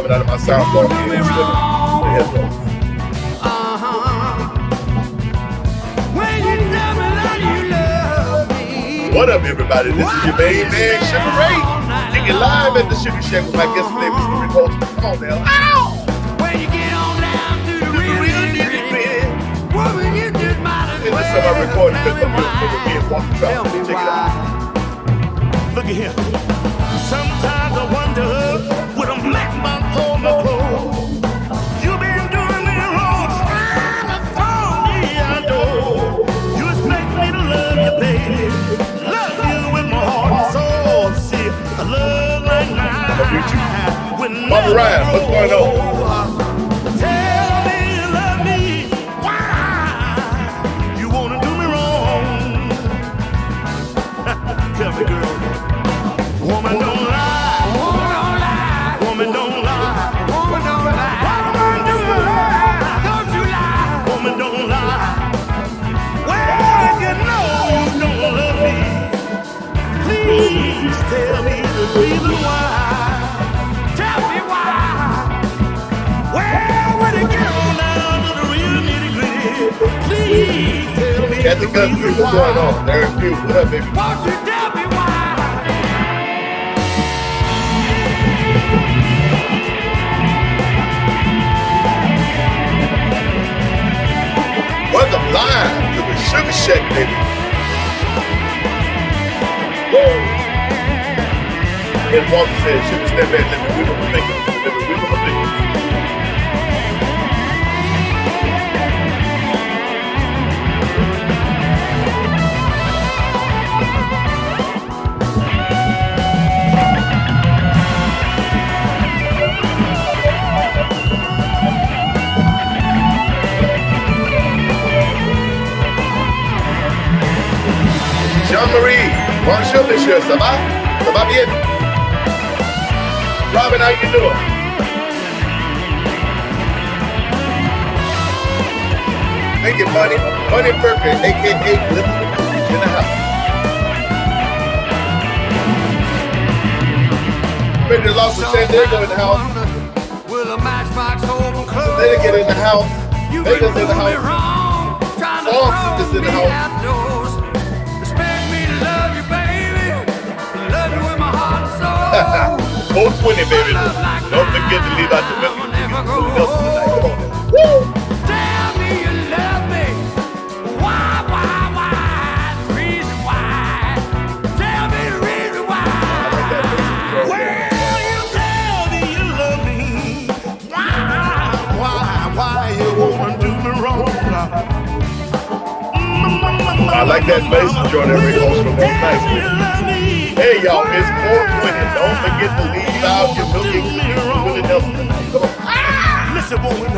coming out of my soundboard here. What up, everybody? This is your main man, Sugar Ray. Kicking live at the Suga Shack with my guest today, Mr. Rick Holstrom. Come on now. Ow! When you get on down to the real nitty-gritty, woman, you just might as well. This is my recording because I'm being walking around. Check it out. Look at here. Sometimes I wonder, would a black man hold my clothes? You've been doing me wrong, trying to throw me out. You expect me to love you, baby. Love you with my heart and soul. See, a love like mine. Mama Ryan, what's going on? Tell me you love me. Why? You wanna do me wrong? Tell me, girl. Woman don't lie. Woman don't lie. Woman don't lie. Woman don't lie. Woman don't lie. Don't you lie. Woman don't lie. Well, you know you don't love me. Please tell me the reason why. Tell me why. Well, when it get on down to the real nitty-gritty, please tell me the reason what's going on? There's you. What up, baby? Won't you tell me why? Welcome live to the Suga Shack, baby. Woo! And Walter said, Sugar, step back, let me wiggle my fingers. Let me wiggle my fingers. Jean-Marie, bonjour, monsieur. Ça va? Ça va bien? Robin, how you doing? Thank you, Money. Money Perker, a.k.a. Little in the house. Pretty Lost in San Diego in the house. They get in the house. Vegas in the house. Fox is in the house. 420, baby. Don't forget to leave out the milk. Woo! Tell me you love me. Why? The reason why. Tell me the reason why. Well, you tell me you love me. Why you wanna do me wrong? I like that bass joint that Rick Holstrom. That's nice. Hey, y'all, it's 420. Don't forget to leave out your milky Willie Nelson. Come on. Listen, woman.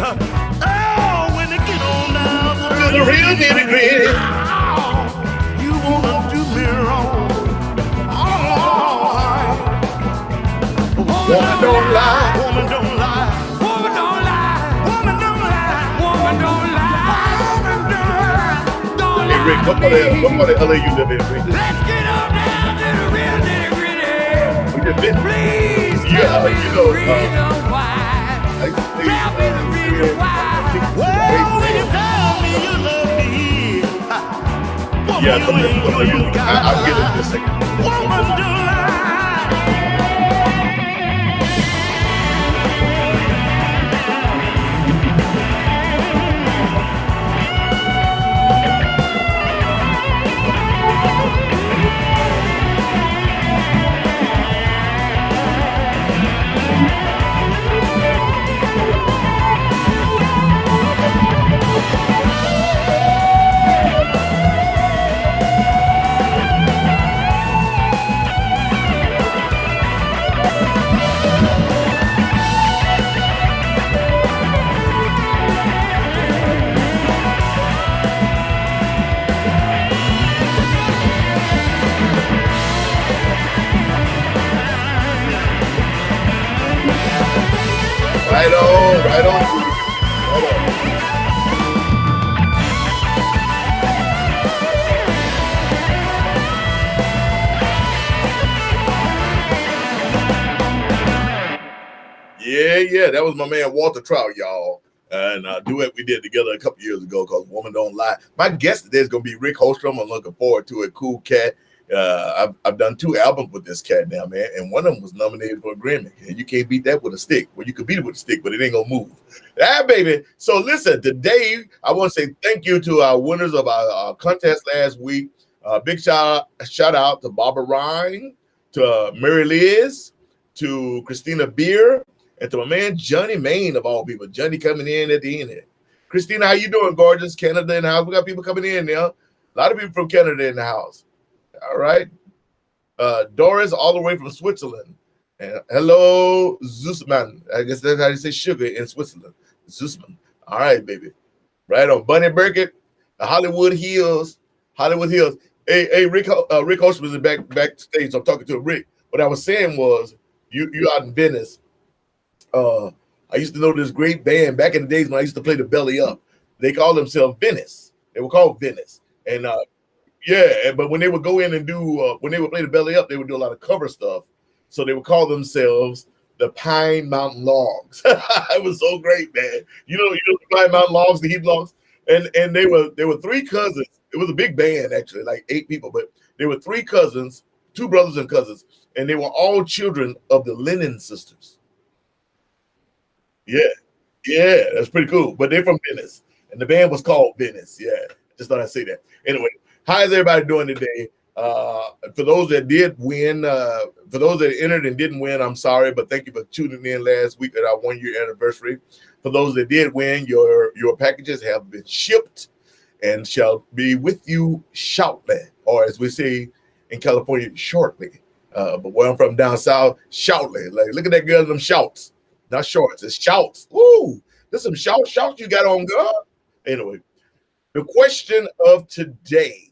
Oh, when they get on down To the real nitty-gritty. You wanna do me wrong. Woman don't lie. Woman don't lie. Woman don't lie. Woman don't lie. Woman don't lie. Woman don't lie. Hey, Rick, what part of LA you live in, Rick? Let's get on down to the real nitty-gritty. Please, you know, Tell me the reason why. Well, when you tell me you love me, yeah, I'll get it in a second. woman do lie. Right on, right on. Yeah. Yeah, that was my man Walter Trout, y'all. And duet we did together a couple years ago called Woman Don't Lie. My guest today is going to be Rick Holstrom. I'm looking forward to it. Cool cat. I've done 2 albums with this cat now, man, and one of them was nominated for a Grammy. And you can't beat that with a stick. Well, you can beat it with a stick, but it ain't gonna move. Baby. So listen, today I want to say thank you to our winners of our contest last week. Big shout out to Barbara Ryan, to Mary Liz, to Christina Beer, and to my man Johnny Main of all people. Johnny coming in at the end here. Christina, how you doing, gorgeous? Canada in the house. We got people coming in now. A lot of people from Canada in the house. All right. Doris all the way from Switzerland. And hello, Zussman. I guess that's how you say sugar in Switzerland. Zussman. All right, baby. Right on. Bunny Burkett, Hollywood Hills. Hollywood Hills. Hey, Rick Holstrom is backstage. So I'm talking to Rick. What I was saying was, you out in Venice. I used to know this great band back in the days when I used to play the Belly Up. They called themselves Venice. They were called Venice. And yeah, but when they would go in and do, when they would play the Belly Up, they would do a lot of cover stuff. So they would call themselves the Pine Mountain Logs. It was so great, man. You know the Pine Mountain Logs, the Heat Logs, and they were 3 cousins. It was a big band actually, like 8 people, but they were 3 cousins, 2 brothers and cousins, and they were all children of the Lennon sisters. Yeah, that's pretty cool. But they're from Venice, and the band was called Venice. Yeah, just thought I'd say that. Anyway. How is everybody doing today? For those that did win, for those that entered and didn't win, I'm sorry, but thank you for tuning in last week at our 1-year anniversary. For those that did win, your packages have been shipped and shall be with you shortly, or as we say in California, shortly. But where I'm from down south, shortly. Like, look at that girl in them shorts. Not shorts, it's shouts. Ooh, there's some shouts you got on, girl. Anyway, the question of today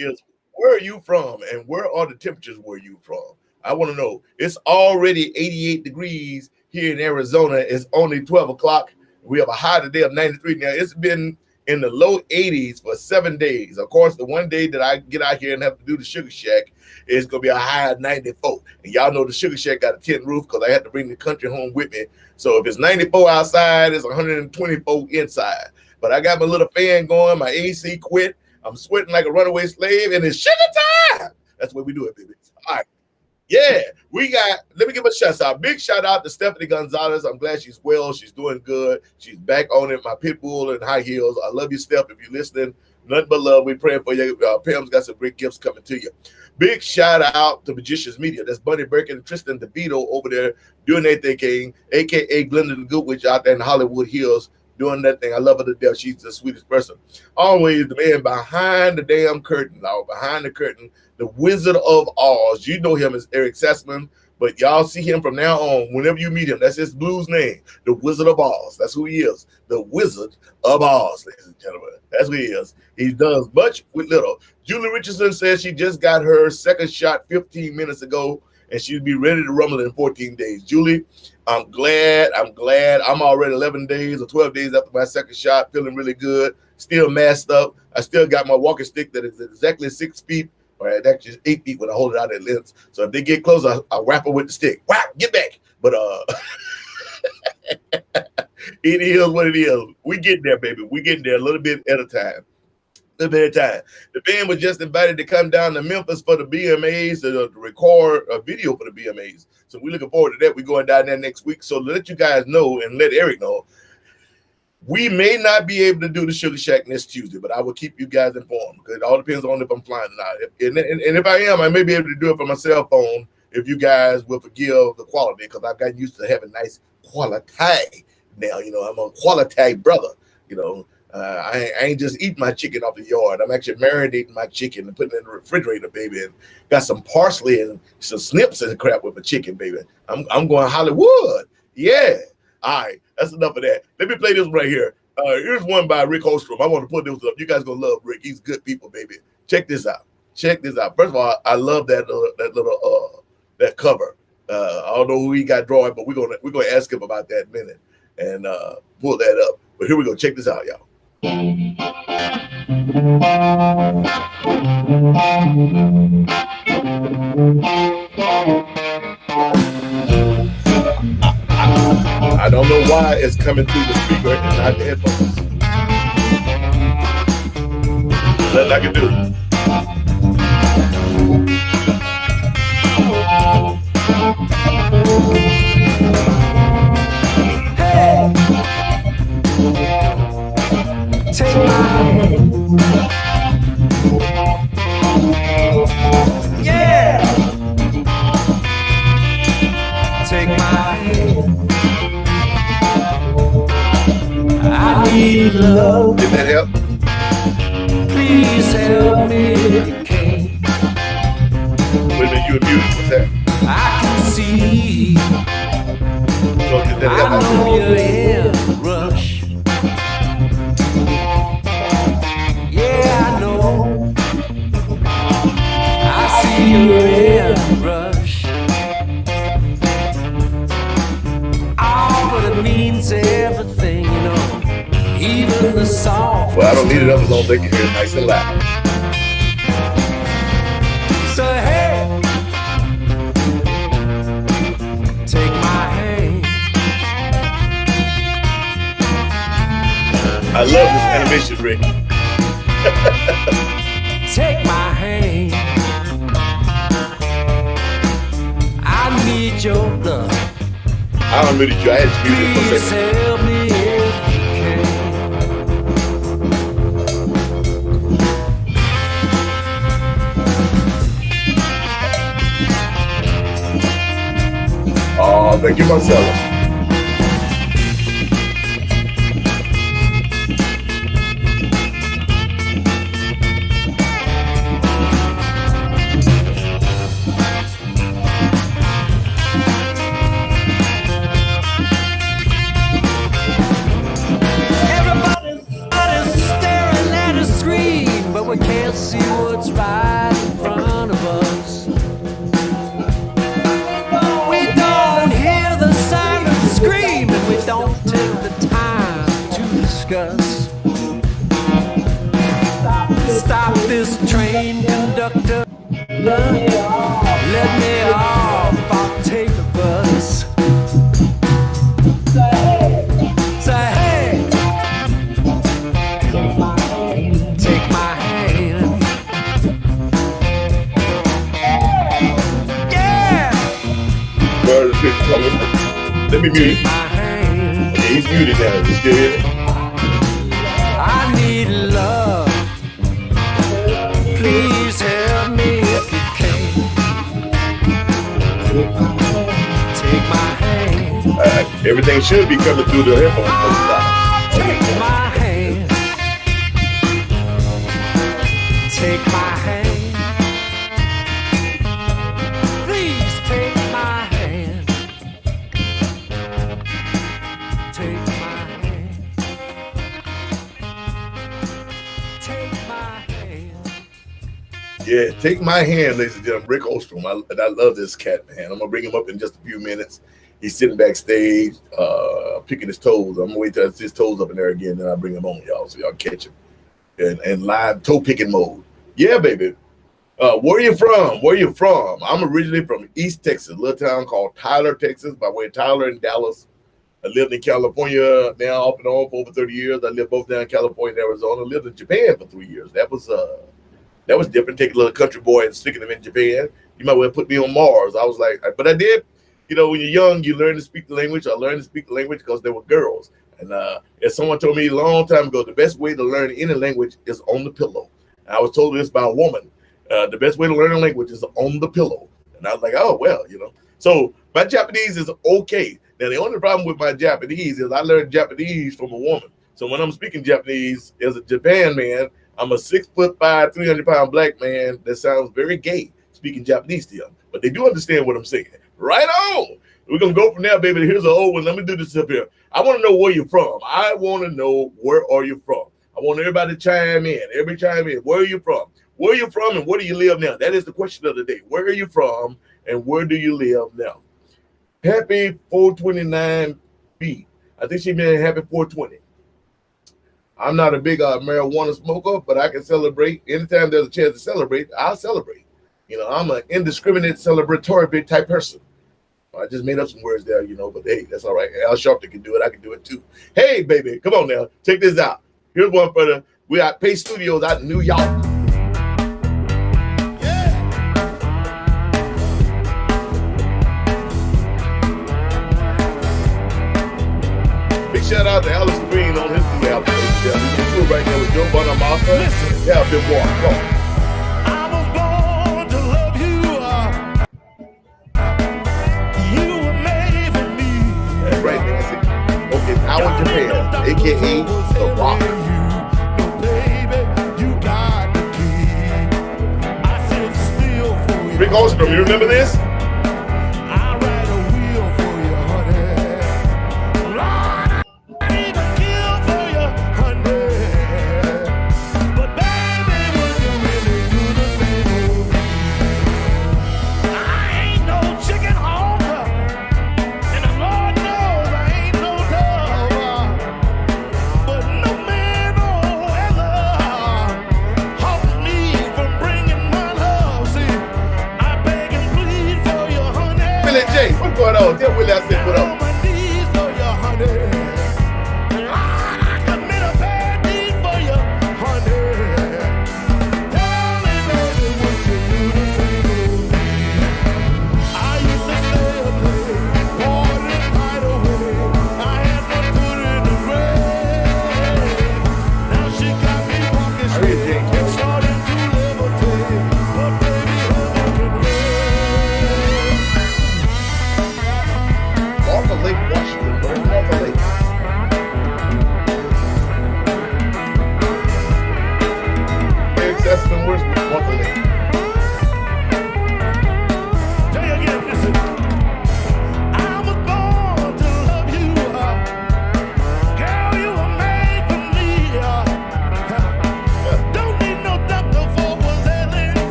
is, where are you from and where are the temperatures where you from? I want to know. It's already 88 degrees here in Arizona. It's only 12 o'clock. We have a high today of 93. Now, it's been in the low 80s for 7 days. Of course, the one day that I get out here and have to do the Suga Shack is going to be a high of 94. And y'all know the Suga Shack got a tin roof because I had to bring the country home with me. So if it's 94 outside, it's 124 inside. But I got my little fan going. My AC quit. I'm sweating like a runaway slave, and it's sugar time. That's what we do it, baby. All right. Yeah, let me give a shout out. Big shout out to Stephanie Gonzalez. I'm glad she's well. She's doing good. She's back on it. My pit bull and high heels. I love you, Steph. If you're listening, nothing but love. We're praying for you. Pam's got some great gifts coming to you. Big shout out to Magicians Media. That's Bunny Burke and Tristan DeVito over there doing their thing, a.k.a. Glenda the Good Witch out there in Hollywood Hills. Doing that thing. I love her to death. She's the sweetest person. Always the man behind the damn curtain, now behind the curtain, the Wizard of Oz. You know him as Eric Sessman, but y'all see him from now on. Whenever you meet him, that's his blues name, the Wizard of Oz. That's who he is, the Wizard of Oz, ladies and gentlemen. That's who he is. He does much with little. Julie Richardson says she just got her second shot 15 minutes ago, and she'll be ready to rumble in 14 days. Julie, I'm glad. I'm already 11 days or 12 days after my second shot, feeling really good, still masked up. I still got my walking stick that is exactly 6 feet, or actually 8 feet when I hold it out at length. So if they get close, I wrap them with the stick. Wow, get back. But it is what it is. We get there, baby. We get there a little bit at a time. The band was just invited to come down to Memphis for the BMAs to record a video for the BMAs. So we're looking forward to that. We're going down there next week. So to let you guys know and let Eric know, we may not be able to do the Suga Shack next Tuesday, but I will keep you guys informed because it all depends on if I'm flying or not. And if I am, I may be able to do it from my cell phone if you guys will forgive the quality because I've gotten used to having nice quality now. You know, I'm a quality brother, you know. I ain't just eating my chicken off the yard. I'm actually marinating my chicken and putting it in the refrigerator, baby. And got some parsley and some snips and crap with my chicken, baby. I'm going Hollywood. Yeah. All right. That's enough of that. Let me play this right here. Here's one by Rick Holstrom. I want to put this up. You guys gonna love Rick. He's good people, baby. Check this out. First of all, I love that little that cover. I don't know who he got drawing, but we're gonna ask him about that in a minute and pull that up. But here we go. Check this out, y'all. I don't know why it's coming through the speaker and not the headphones. Nothing I can do. Hey, take my hand. Yeah, take my hand. I need love. Did that help? Please help me if you can. Wait a minute, you were muted. What's that? I can see. So did that I help? know you're in a rush. Yeah, I know. I see you're in a rush. Oh, but it means everything, you know. Even the soft. Well, I don't need it up as long as they can hear it nice and loud. So hey, take my hand. I love this animation, Rick. Take my hand. I need your love. I don't really try. I had to mute it for a Please second. help me if you can. Oh, thank you, Marcella. Everybody's staring at a screen, but we can't see what's right in front of us. We don't hear the silent scream, and we don't take the time to discuss. Stop this train, conductor. Let me off, I'll take the bus. Say hey, take my hand. Yeah, Where is it coming? Let me mute take it. my hand. Okay, he's muted now. You still hear it? I need love. Please help me if you can. Take my hand. Everything should be coming through the headphones. Take my hand. Take my hand. Please take my hand. Take my hand. Take my hand. Yeah, take my hand, ladies and gentlemen. Rick Holstrom. I love this cat, man. I'm gonna bring him up in just a few minutes. He's sitting backstage, picking his toes. I'm gonna wait till his toes up in there again, then I'll bring him on, y'all, so y'all catch him. And live toe picking mode. Yeah, baby. Where you from? Where you from? I'm originally from East Texas, a little town called Tyler, Texas, by way of Tyler and Dallas. I lived in California now off and on for over 30 years. I lived both down in California and Arizona. I lived in Japan for 3 years. That was different. Take a little country boy and sticking him in Japan. You might well put me on Mars. I was like, but I did. You know, when you're young, you learn to speak the language. I learned to speak the language because they were girls. And as someone told me a long time ago, the best way to learn any language is on the pillow. And I was told this by a woman. The best way to learn a language is on the pillow. And I was like, oh, well, you know. So my Japanese is okay. Now, the only problem with my Japanese is I learned Japanese from a woman. So when I'm speaking Japanese as a Japan man, I'm a 6'5", 300-pound black man that sounds very gay speaking Japanese to them. But they do understand what I'm saying. Right on. We're going to go from there, baby. Here's an old one. Let me do this up here. I want to know where you're from. I want to know where are you from. I want everybody to chime in. Everybody chime in. Where are you from? Where are you from and where do you live now? That is the question of the day. Where are you from and where do you live now? Happy 429B. I think she meant happy 420. I'm not a big marijuana smoker, but I can celebrate. Anytime there's a chance to celebrate, I'll celebrate. You know, I'm an indiscriminate celebratory type person. I just made up some words there, you know, but hey, that's all right. Al Sharpton can do it. I can do it too. Hey, baby, come on now. Check this out. Here's one for the, we got Pace Studios out in New York. Yeah. Big shout out to Alice Green on his new album. He's in right now with Joe Bonamassa. Yeah, I've been walking. Come on. Howard Japan, aka The Rock. Rick Holstrom, you remember this? What's going on? Tell Willie I said what up.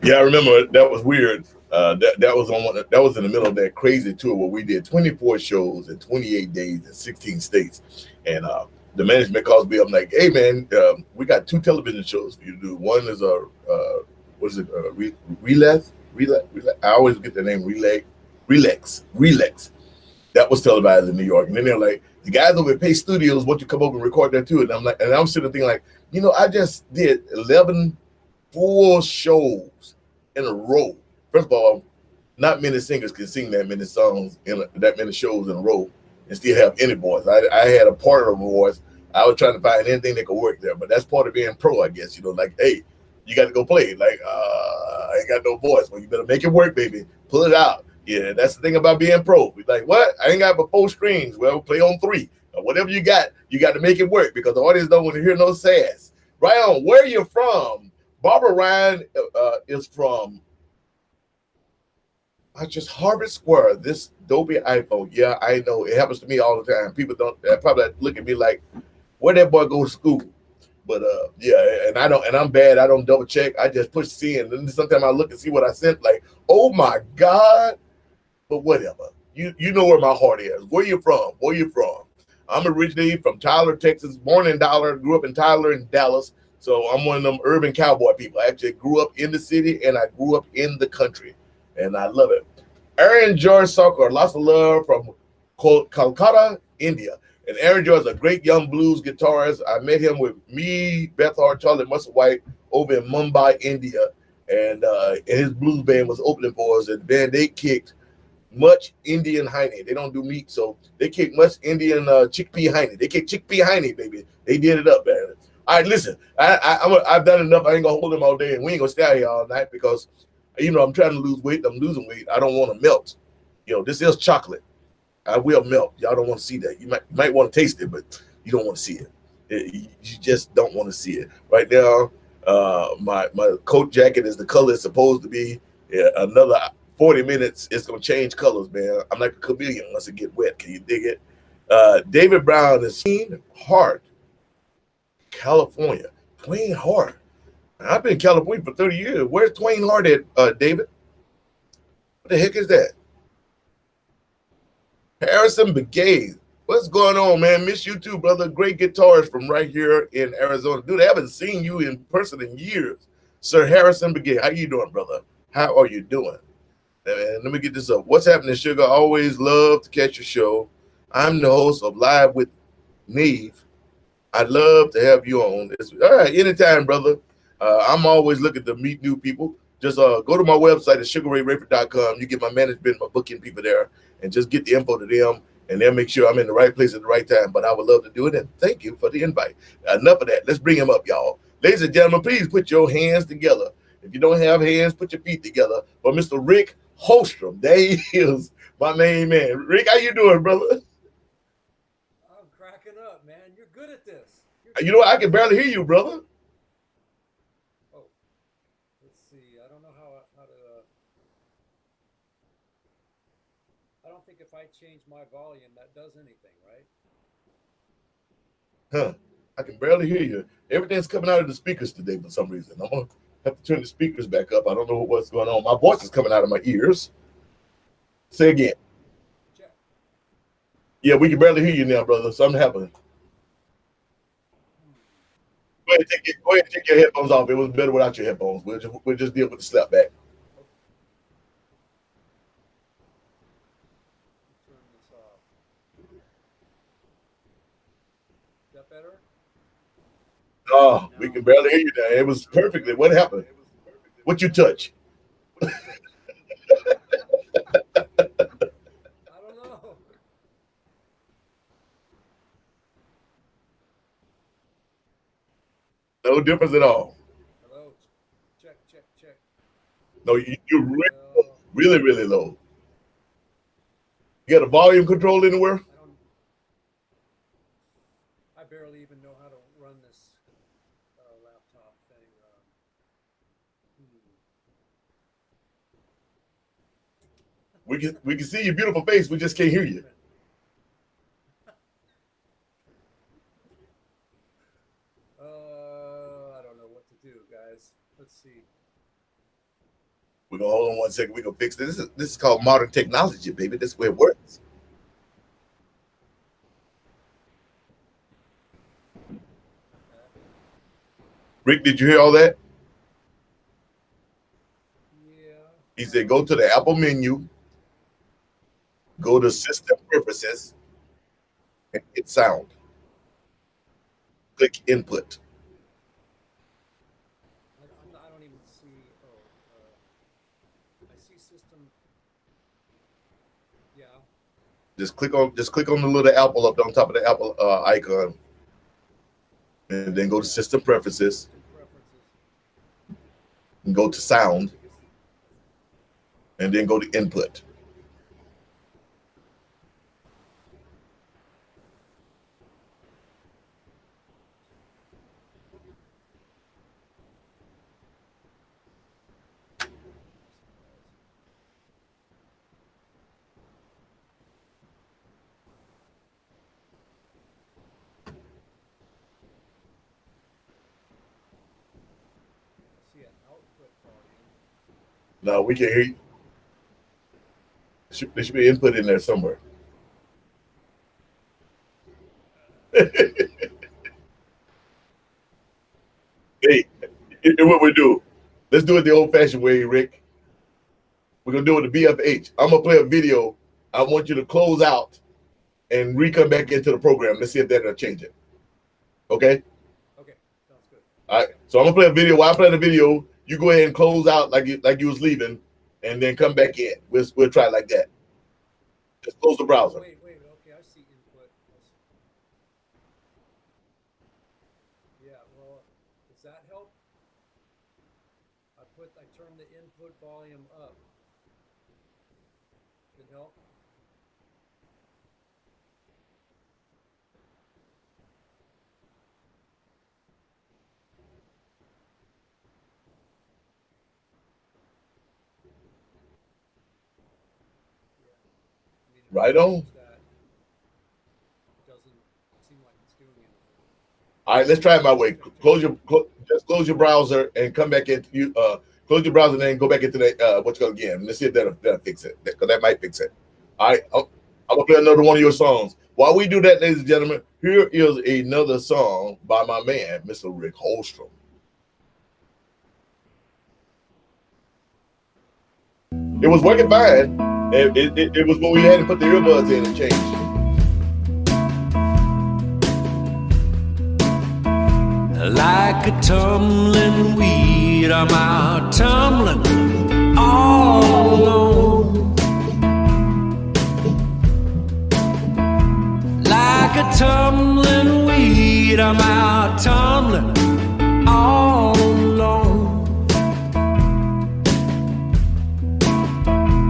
Yeah, I remember that was weird. That was on that was in the middle of that crazy tour where we did 24 shows in 28 days in 16 states, and the management calls me up like, "Hey man, we got 2 television shows for you to do. One is a what is it? Relax. I always get the name Relax. That was televised in New York, and then they're like, the guys over at Pace Studios want you to come over and record that too. And I'm like, and I'm sitting there thinking like, you know, I just did 11 full shows in a row. First of all, not many singers can sing that many songs in that many shows in a row and still have any voice. I had a part of a voice. I was trying to find anything that could work there, but that's part of being pro, I guess. You know, like, hey, you got to go play. Like, I ain't got no voice. Well, you better make it work, baby. Pull it out. Yeah, that's the thing about being pro. We're like, what? I ain't got but 4 screens. Well, play on 3. Or whatever you got to make it work because the audience don't want to hear no sass. Ryan, where are you from? Barbara Ryan is from just Harvard Square. This dopey iPhone. Yeah, I know. It happens to me all the time. People probably look at me like, where that boy go to school? But yeah, and I'm bad. I don't double check. I just push send. And sometimes I look and see what I sent, like, oh my God. But whatever. You know where my heart is. Where you from? Where you from? I'm originally from Tyler, Texas, born in Tyler, grew up in Tyler and Dallas. So I'm one of them urban cowboy people. I actually grew up in the city and I grew up in the country. And I love it. Aaron George Soccer, lots of love from Kolkata, India. And Aaron George is a great young blues guitarist. I met him with me, Beth Hart, Charlie Musselwhite over in Mumbai, India. And his blues band was opening for us. And then they kicked much Indian hiney. They don't do meat, so they kicked much Indian chickpea hiney. They kicked chickpea hiney, baby. They did it up, man. All right, listen, I've done enough. I ain't gonna hold them all day, and we ain't gonna stay out here all night because, I'm trying to lose weight. I'm losing weight. I don't want to melt. This is chocolate. I will melt. Y'all don't want to see that. You might want to taste it, but you don't want to see it. You just don't want to see it. Right now, my coat jacket is the color it's supposed to be. Yeah, another 40 minutes, it's going to change colors, man. I'm like a chameleon once it get wet. Can you dig it? David Brown is Twain Hart, California. Twain Hart. I've been in California for 30 years. Where's Twain Hart at, David? What the heck is that? Harrison Begay. What's going on, man? Miss you too, brother. Great guitarist from right here in Arizona. Dude, I haven't seen you in person in years. Sir Harrison Begay, how you doing, brother? How are you doing? And let me get this up. What's happening, Sugar? Always love to catch your show. I'm the host of Live with Neve. I'd love to have you on. All right, anytime, brother. I'm always looking to meet new people. Just go to my website at sugarrayrayford.com. You get my management, my booking people there, and just get the info to them, and they'll make sure I'm in the right place at the right time. But I would love to do it, and thank you for the invite. Enough of that. Let's bring him up, y'all. Ladies and gentlemen, please put your hands together. If you don't have hands, put your feet together for Mr. Rick Holstrom. There he is, my main man. Rick, how you doing, brother? I'm cracking up, man. You're good at this. You know what? I can barely hear you, brother. Oh, let's see. I don't know how to. I don't think if I change my volume, that does anything, right? Huh? I can barely hear you. Everything's coming out of the speakers today for some reason. I'm gonna have to turn the speakers back up. I don't know what's going on. My voice is coming out of my ears. Say again. Check. Yeah, we can barely hear you now, brother. Something happened. Go ahead and take your headphones off. It was better without your headphones. We'll just deal with the slap back. Turn this off. Is that better? Oh, we can barely hear you now. It was perfectly. What happened? What you touch? I don't know. No difference at all. Hello. Check. No, you're really, really low. You got a volume control anywhere? I barely even know how to run this laptop thing. We can see your beautiful face. We just can't hear you. I don't know what to do, guys. Let's see. We're gonna hold on 1 second. We're gonna fix this. This is called modern technology, baby. That's where it works. Rick, did you hear all that? Yeah. He said, go to the Apple menu, go to System Preferences, and hit Sound. Click Input. I don't even see. I see system. Yeah. Just click on the little apple up on top of the Apple icon, and then go to System Preferences and go to Sound, and then go to Input. No, we can't hear you. There should be input in there somewhere. Hey, here's what we do. Let's do it the old-fashioned way, Rick. We're gonna do it the BFH. I'm gonna play a video. I want you to close out and re-come back into the program. Let's see if that'll change it. Okay? Okay, sounds good. All right. So I'm gonna play a video. While I play the video, you go ahead and close out like you was leaving, and then come back in. We'll try it like that. Just close the browser. Wait. Okay, I see input. Yeah. Well, does that help? I turned the input volume up. Should help. Right on. That doesn't seem like it's doing anything. All right, let's try it my way. Just close your browser and come back into you. Close your browser and then go back into the what's called again. Let's see if that'll fix it, because that might fix it. All right, I'm gonna play another one of your songs. While we do that, ladies and gentlemen, here is another song by my man, Mr. Rick Holstrom. It was working fine. It was when we had to put the earbuds in and change. Like a tumbling weed, I'm out tumbling all alone. Like a tumbling weed, I'm out tumbling all alone.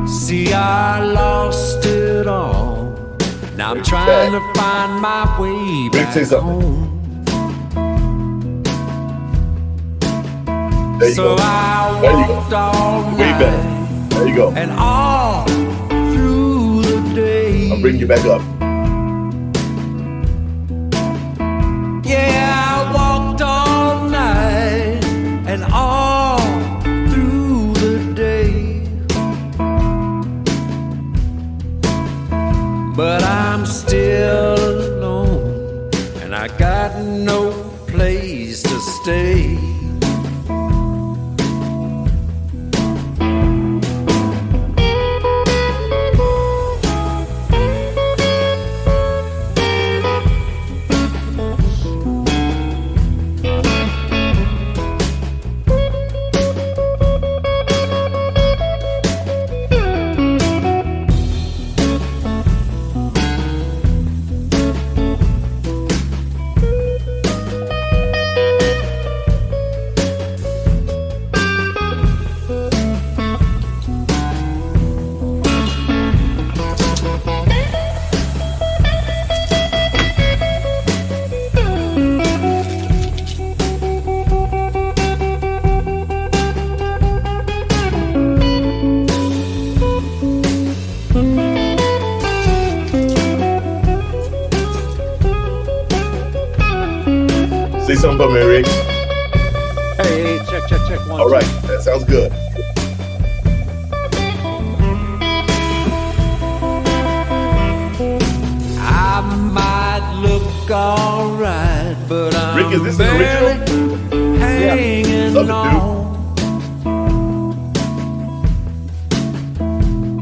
See, I lost it all. Now I'm trying to find my way back home. So I walked all night. There you go. And all through the day. I'll bring you back up. Yeah, I walked all night and all through the day. But I'm still alone, and I got no place to stay. Say something for me, Rick. Hey, check. One, all right, that sounds good. I might look alright, but I'm Rick, is this an original? hanging Love it, on.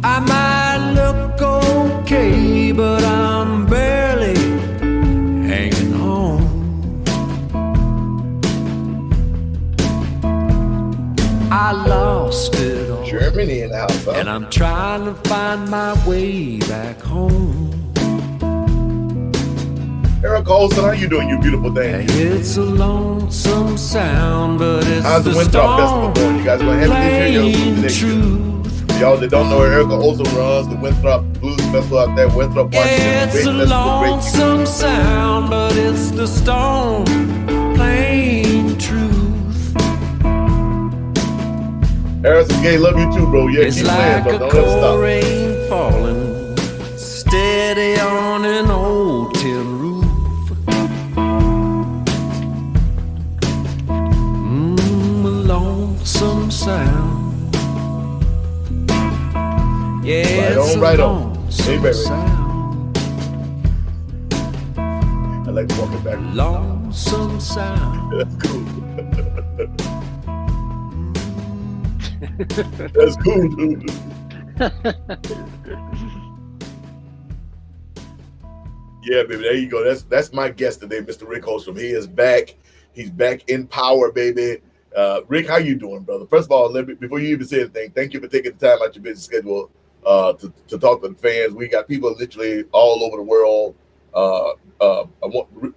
I might look okay, but I'm barely hanging on. I lost it all. Germany in the house, huh? And I'm trying to find my way back home. Eric Olsen, how you doing, you beautiful thing? It's a lonesome sound, but it's how's the Winthrop Festival going? You guys gonna have it this year? plain truth. Y'all that don't know where Erica Olsen runs, the Winthrop Blues Festival out there, Winthrop, Washington. It's a lonesome sound, but it's the stone plain truth. Harrison Gay, love you too, bro. Yeah, It's keep like playing, bro. a Don't ever cold stop. rain falling, steady on an old tin roof. A lonesome sound. Yeah, it's Right a on. Hey, lonesome baby. sound. I like to walk it back. Lonesome sound. That's cool. That's cool, dude. Yeah, baby. There you go. That's my guest today, Mr. Rick Holstrom. He is back. He's back in power, baby. Rick, how you doing, brother? First of all, before you even say anything, thank you for taking the time out your busy schedule to talk to the fans. We got people literally all over the world.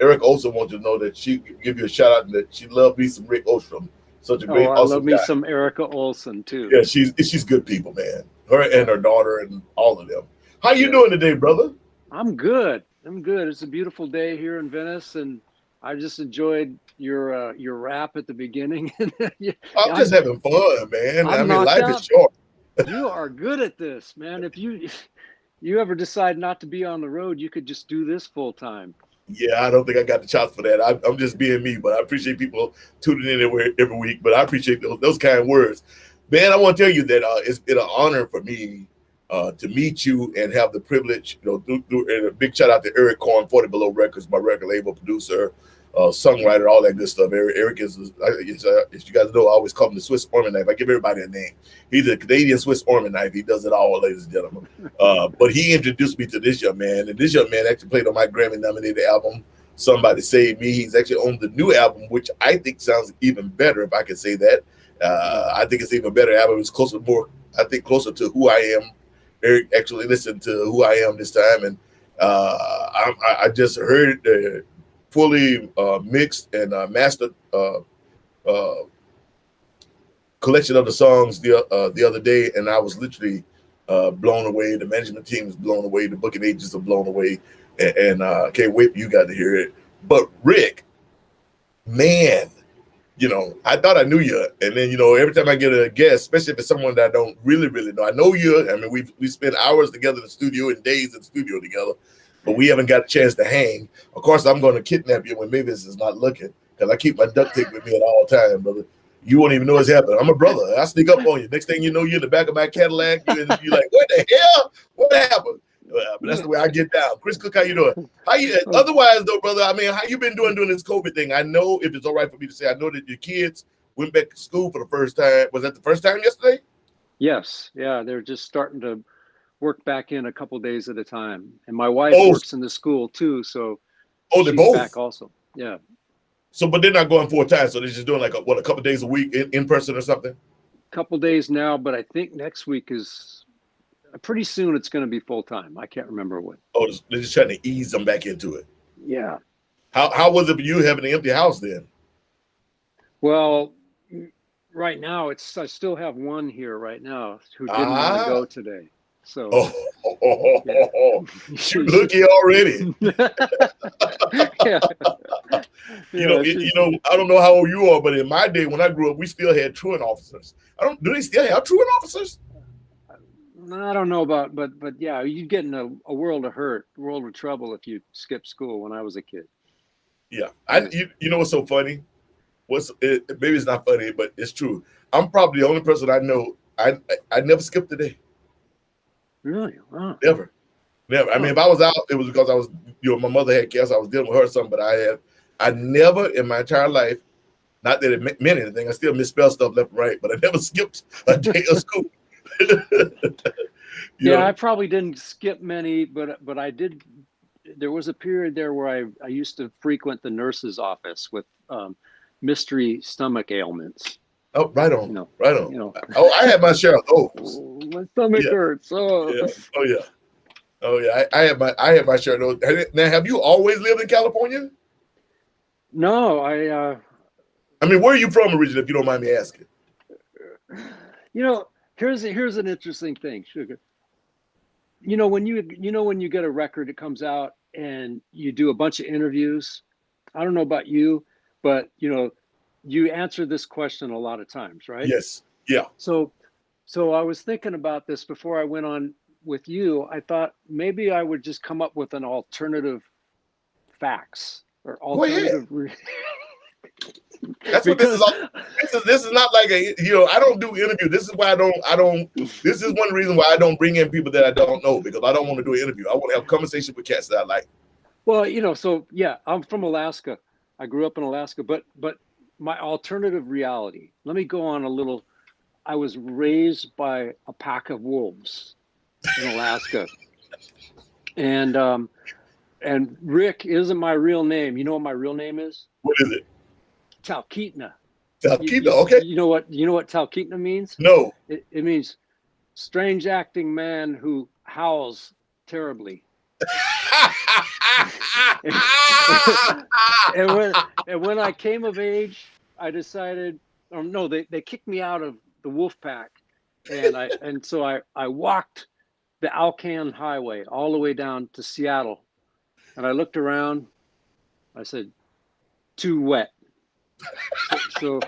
Eric also wants you to know that she give you a shout out and that she loved me some Rick Holstrom. Such a great, Oh, I awesome love me guy. some Erica Olson too. Yeah, she's good people, man. Her and her daughter and all of them. How you doing today, brother? I'm good. I'm good. It's a beautiful day here in Venice, and I just enjoyed your rap at the beginning. I'm just having fun, man. I'm I mean, knocked life out. is short. You are good at this, man. If you ever decide not to be on the road, you could just do this full time. Yeah, I don't think I got the chops for that. I'm just being me, but I appreciate people tuning in every week. But I appreciate those kind words, man. I want to tell you that it's been an honor for me to meet you and have the privilege, and a big shout out to Eric Korn, 40 Below Records, my record label producer, songwriter, all that good stuff. Eric is, as you guys know, I always call him the Swiss Army knife. I give everybody a name. He's a Canadian Swiss Army knife. He does it all, ladies and gentlemen. But he introduced me to this young man, and this young man actually played on my Grammy-nominated album, Somebody Save Me. He's actually on the new album, which I think sounds even better, if I can say that. I think it's even better album. It's closer to Who I Am. Eric actually listened to Who I Am this time, and I just heard fully mixed and mastered collection of the songs the other day, and I was literally blown away. The management team is blown away. The booking agents are blown away, and can't wait for you guys to hear it. But Rick, man, I thought I knew you, and then every time I get a guest, especially if it's someone that I don't really know, I know you. I mean, we spent hours together in the studio and days in the studio together, but we haven't got a chance to hang. Of course, I'm going to kidnap you when Mavis is not looking, because I keep my duct tape with me at all times, brother. You won't even know what's happening. I'm a brother. I sneak up on you. Next thing you know, you're in the back of my Cadillac. You're like, what the hell? What happened? But that's the way I get down. Chris Cook, how you doing? Otherwise, though, brother, I mean, how you been doing this COVID thing? I know, if it's all right for me to say, I know that your kids went back to school for the first time. Was that the first time yesterday? Yes. Yeah. They're just starting to work back in a couple days at a time. And my wife works in the school too. So they're both back also. Yeah. So, but they're not going full time. So they're just doing like a couple days a week in person or something? A couple days now, but I think next week is pretty soon. It's going to be full time. I can't remember when. Oh, they're just trying to ease them back into it. Yeah. How was it for you having an empty house then? Well, right now I still have one here right now who didn't want to go today. So shoot, looky already. Yeah. I don't know how old you are, but in my day when I grew up, we still had truant officers. Do they still have truant officers? I don't know about, but yeah, you'd get in a world of hurt, world of trouble if you skipped school when I was a kid. Yeah, you know what's so funny? Maybe it's not funny, but it's true. I'm probably the only person I know. I never skipped a day. Really? Wow. Never. I mean, if I was out, it was because I was, my mother had cancer. I was dealing with her or something, but I never in my entire life, not that it meant anything, I still misspell stuff left and right, but I never skipped a day of school. I probably didn't skip many, but I did. There was a period there where I used to frequent the nurse's office with mystery stomach ailments. Oh, right on, right on. I had my share of those. My stomach hurts. Oh yeah. I had my share of those. Now, have you always lived in California? No, I mean, where are you from originally, if you don't mind me asking? Here's an interesting thing, Sugar. When you get a record, it comes out and you do a bunch of interviews. I don't know about you, but you answer this question a lot of times, right? Yes. Yeah. So I was thinking about this before I went on with you. I thought maybe I would just come up with an alternative facts or alternative. That's what this is. This is not like I don't do interview. This is why I don't. This is one reason why I don't bring in people that I don't know, because I don't want to do an interview. I want to have a conversation with cats that I like. Well, so yeah, I'm from Alaska. I grew up in Alaska, but my alternative reality. Let me go on a little. I was raised by a pack of wolves in Alaska, and And Rick isn't my real name. You know what my real name is? What is it? Talkeetna. Talkeetna, okay. You know what Talkeetna means? No. It means strange acting man who howls terribly. and when I came of age, I decided, or no, they kicked me out of the wolf pack, and so I walked the Alcan Highway all the way down to Seattle, and I looked around. I said, too wet. So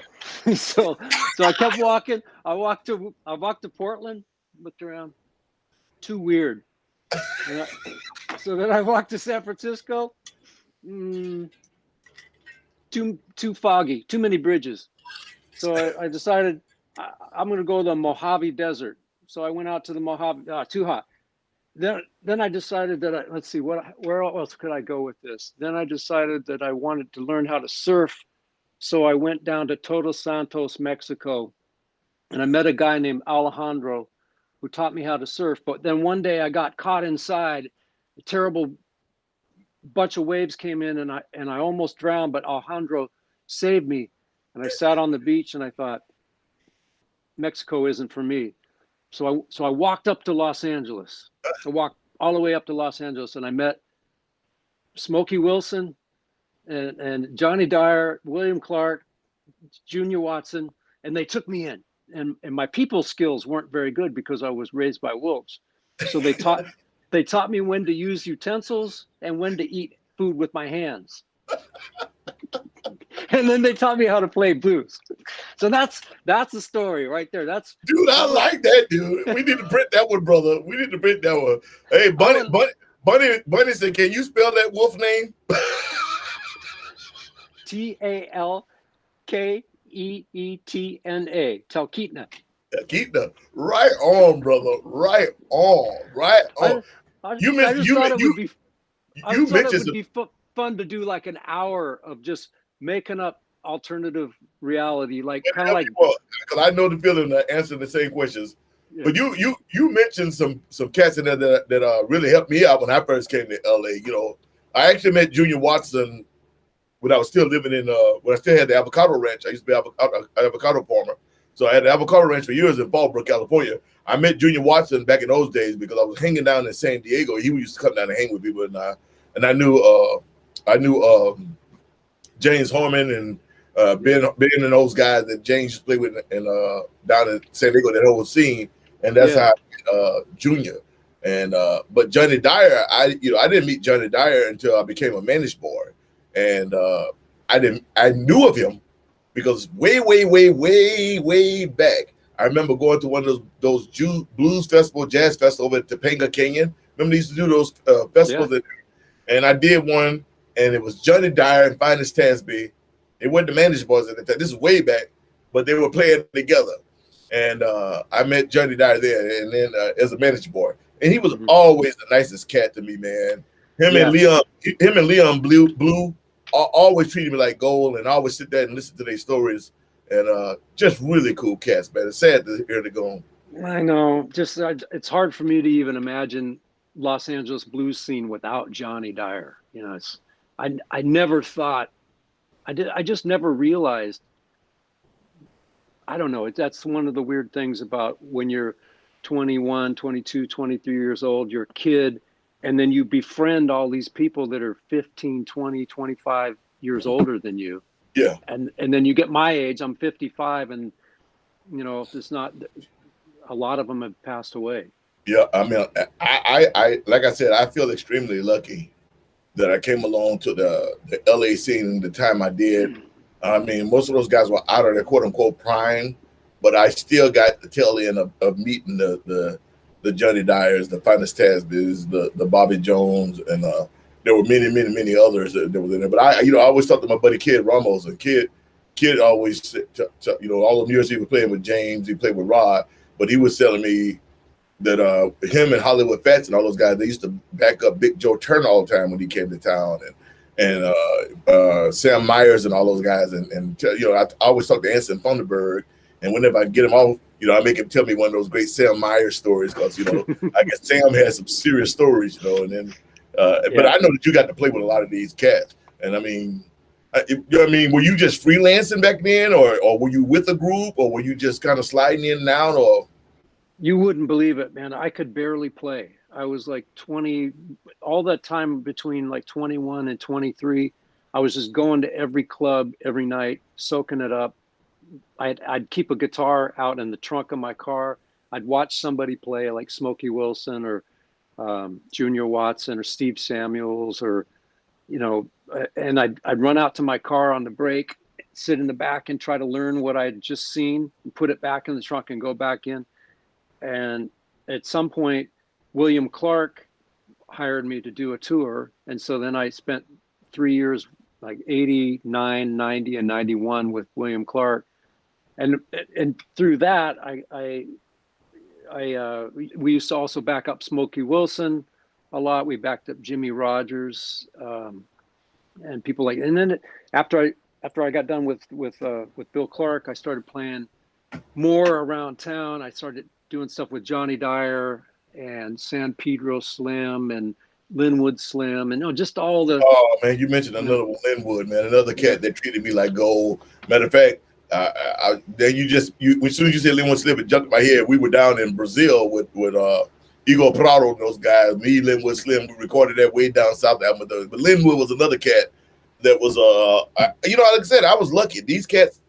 I kept walking. I walked to Portland, looked around, too weird. So then I walked to San Francisco. Too foggy, too many bridges. So I decided I'm going to go to the Mojave Desert. So I went out to the Mojave. Too hot. Then I decided that let's see, where else could I go with this? Then I decided that I wanted to learn how to surf. So I went down to Todos Santos, Mexico, and I met a guy named Alejandro who taught me how to surf. But then one day I got caught inside. A terrible bunch of waves came in, and I almost drowned, but Alejandro saved me. And I sat on the beach and I thought, Mexico isn't for me. So I walked up to Los Angeles. I walked all the way up to Los Angeles, and I met Smokey Wilson and Johnny Dyer, William Clark, Junior Watson, and they took me in. And my people skills weren't very good because I was raised by wolves. So they taught me when to use utensils and when to eat food with my hands. And then they taught me how to play blues. So that's the story right there. Dude, I like that, dude. We need to print that one, brother. We need to print that one. Hey, Bunny said, can you spell that wolf name? Talkeetna. Talkeetna. Talkeetna. Right on, brother. Right on. Right on. I just thought it would be fun to do like an hour of just making up alternative reality, like kind of like. Because I know the feeling of answering the same questions. Yeah. But you mentioned some cats in there that really helped me out when I first came to LA. You know, I actually met Junior Watson when I was still living in when I still had the avocado ranch. I used to be an avocado farmer. So I had an avocado ranch for years in Fallbrook, California. I met Junior Watson back in those days because I was hanging down in San Diego. He used to come down and hang with people, and I knew James Harmon and Ben and those guys that James used to play with down in San Diego, that whole scene, and that's how I met Junior. And but Johnny Dyer, I didn't meet Johnny Dyer until I became a managed boy, and I knew of him because way back, I remember going to one of those blues festival, jazz festival over at Topanga Canyon. Remember they used to do those festivals, and I did one, and it was Johnny Dyer and Finest Tasby. It wasn't the managed boys at the time. This is way back, but they were playing together, and I met Johnny Dyer there, and then as a managed boy, and he was always the nicest cat to me, man. Him and Leon Blue always treated me like gold, and I always sit there and listen to their stories, and just really cool cats, man. It's sad to hear they gone. I know, just it's hard for me to even imagine Los Angeles blues scene without Johnny Dyer. You know, I never thought, I just never realized. I don't know. That's one of the weird things about when you're 21, 22, 23 years old, you're a kid, and then you befriend all these people that are 15, 20, 25 years older than you. Yeah. And then you get my age, I'm 55, and you know, it's not, a lot of them have passed away. Yeah, I mean, I like I said, I feel extremely lucky that I came along to the LA scene the time I did. I mean, most of those guys were out of their quote unquote prime, but I still got the tail end of meeting the Johnny Dyers, the Finest Tasbys, the Bobby Jones, and there were many others that were in there. But I always talked to my buddy Kid Ramos, and Kid always, all the years he was playing with James, he played with Rod, but he was telling me that him and Hollywood Fats and all those guys, they used to back up Big Joe Turner all the time when he came to town, and Sam Myers and all those guys, and I always talk to Anson Thunderberg, and whenever I get him off, I make him tell me one of those great Sam Myers stories, because I guess Sam has some serious stories, and then But I know that you got to play with a lot of these cats, and I mean, you know what I mean, were you just freelancing back then, or were you with a group, or were you just kind of sliding in and out, or? You wouldn't believe it, man. I could barely play. I was like 20, all that time between like 21 and 23. I was just going to every club every night, soaking it up. I'd keep a guitar out in the trunk of my car. I'd watch somebody play like Smokey Wilson or Junior Watson or Steve Samuels or, you know, and I'd run out to my car on the break, sit in the back and try to learn what I'd just seen and put it back in the trunk and go back in. And at some point, William Clark hired me to do a tour. And so then I spent 3 years, like 89, 90, and 91 with William Clark. And through that, we used to also back up Smokey Wilson a lot. We backed up Jimmy Rogers and people like. And then after I got done with Bill Clark, I started playing more around town. I started doing stuff with Johnny Dyer and San Pedro Slim and Linwood Slim and just all the. Oh man, you mentioned another one, Linwood, man, another cat that treated me like gold. Matter of fact, then as soon as you said Linwood Slim, it jumped in my head. We were down in Brazil with Igor Prado and those guys. Me, Linwood Slim, we recorded that way down South Alabama. But Linwood was another cat that was like I said, I was lucky. These cats.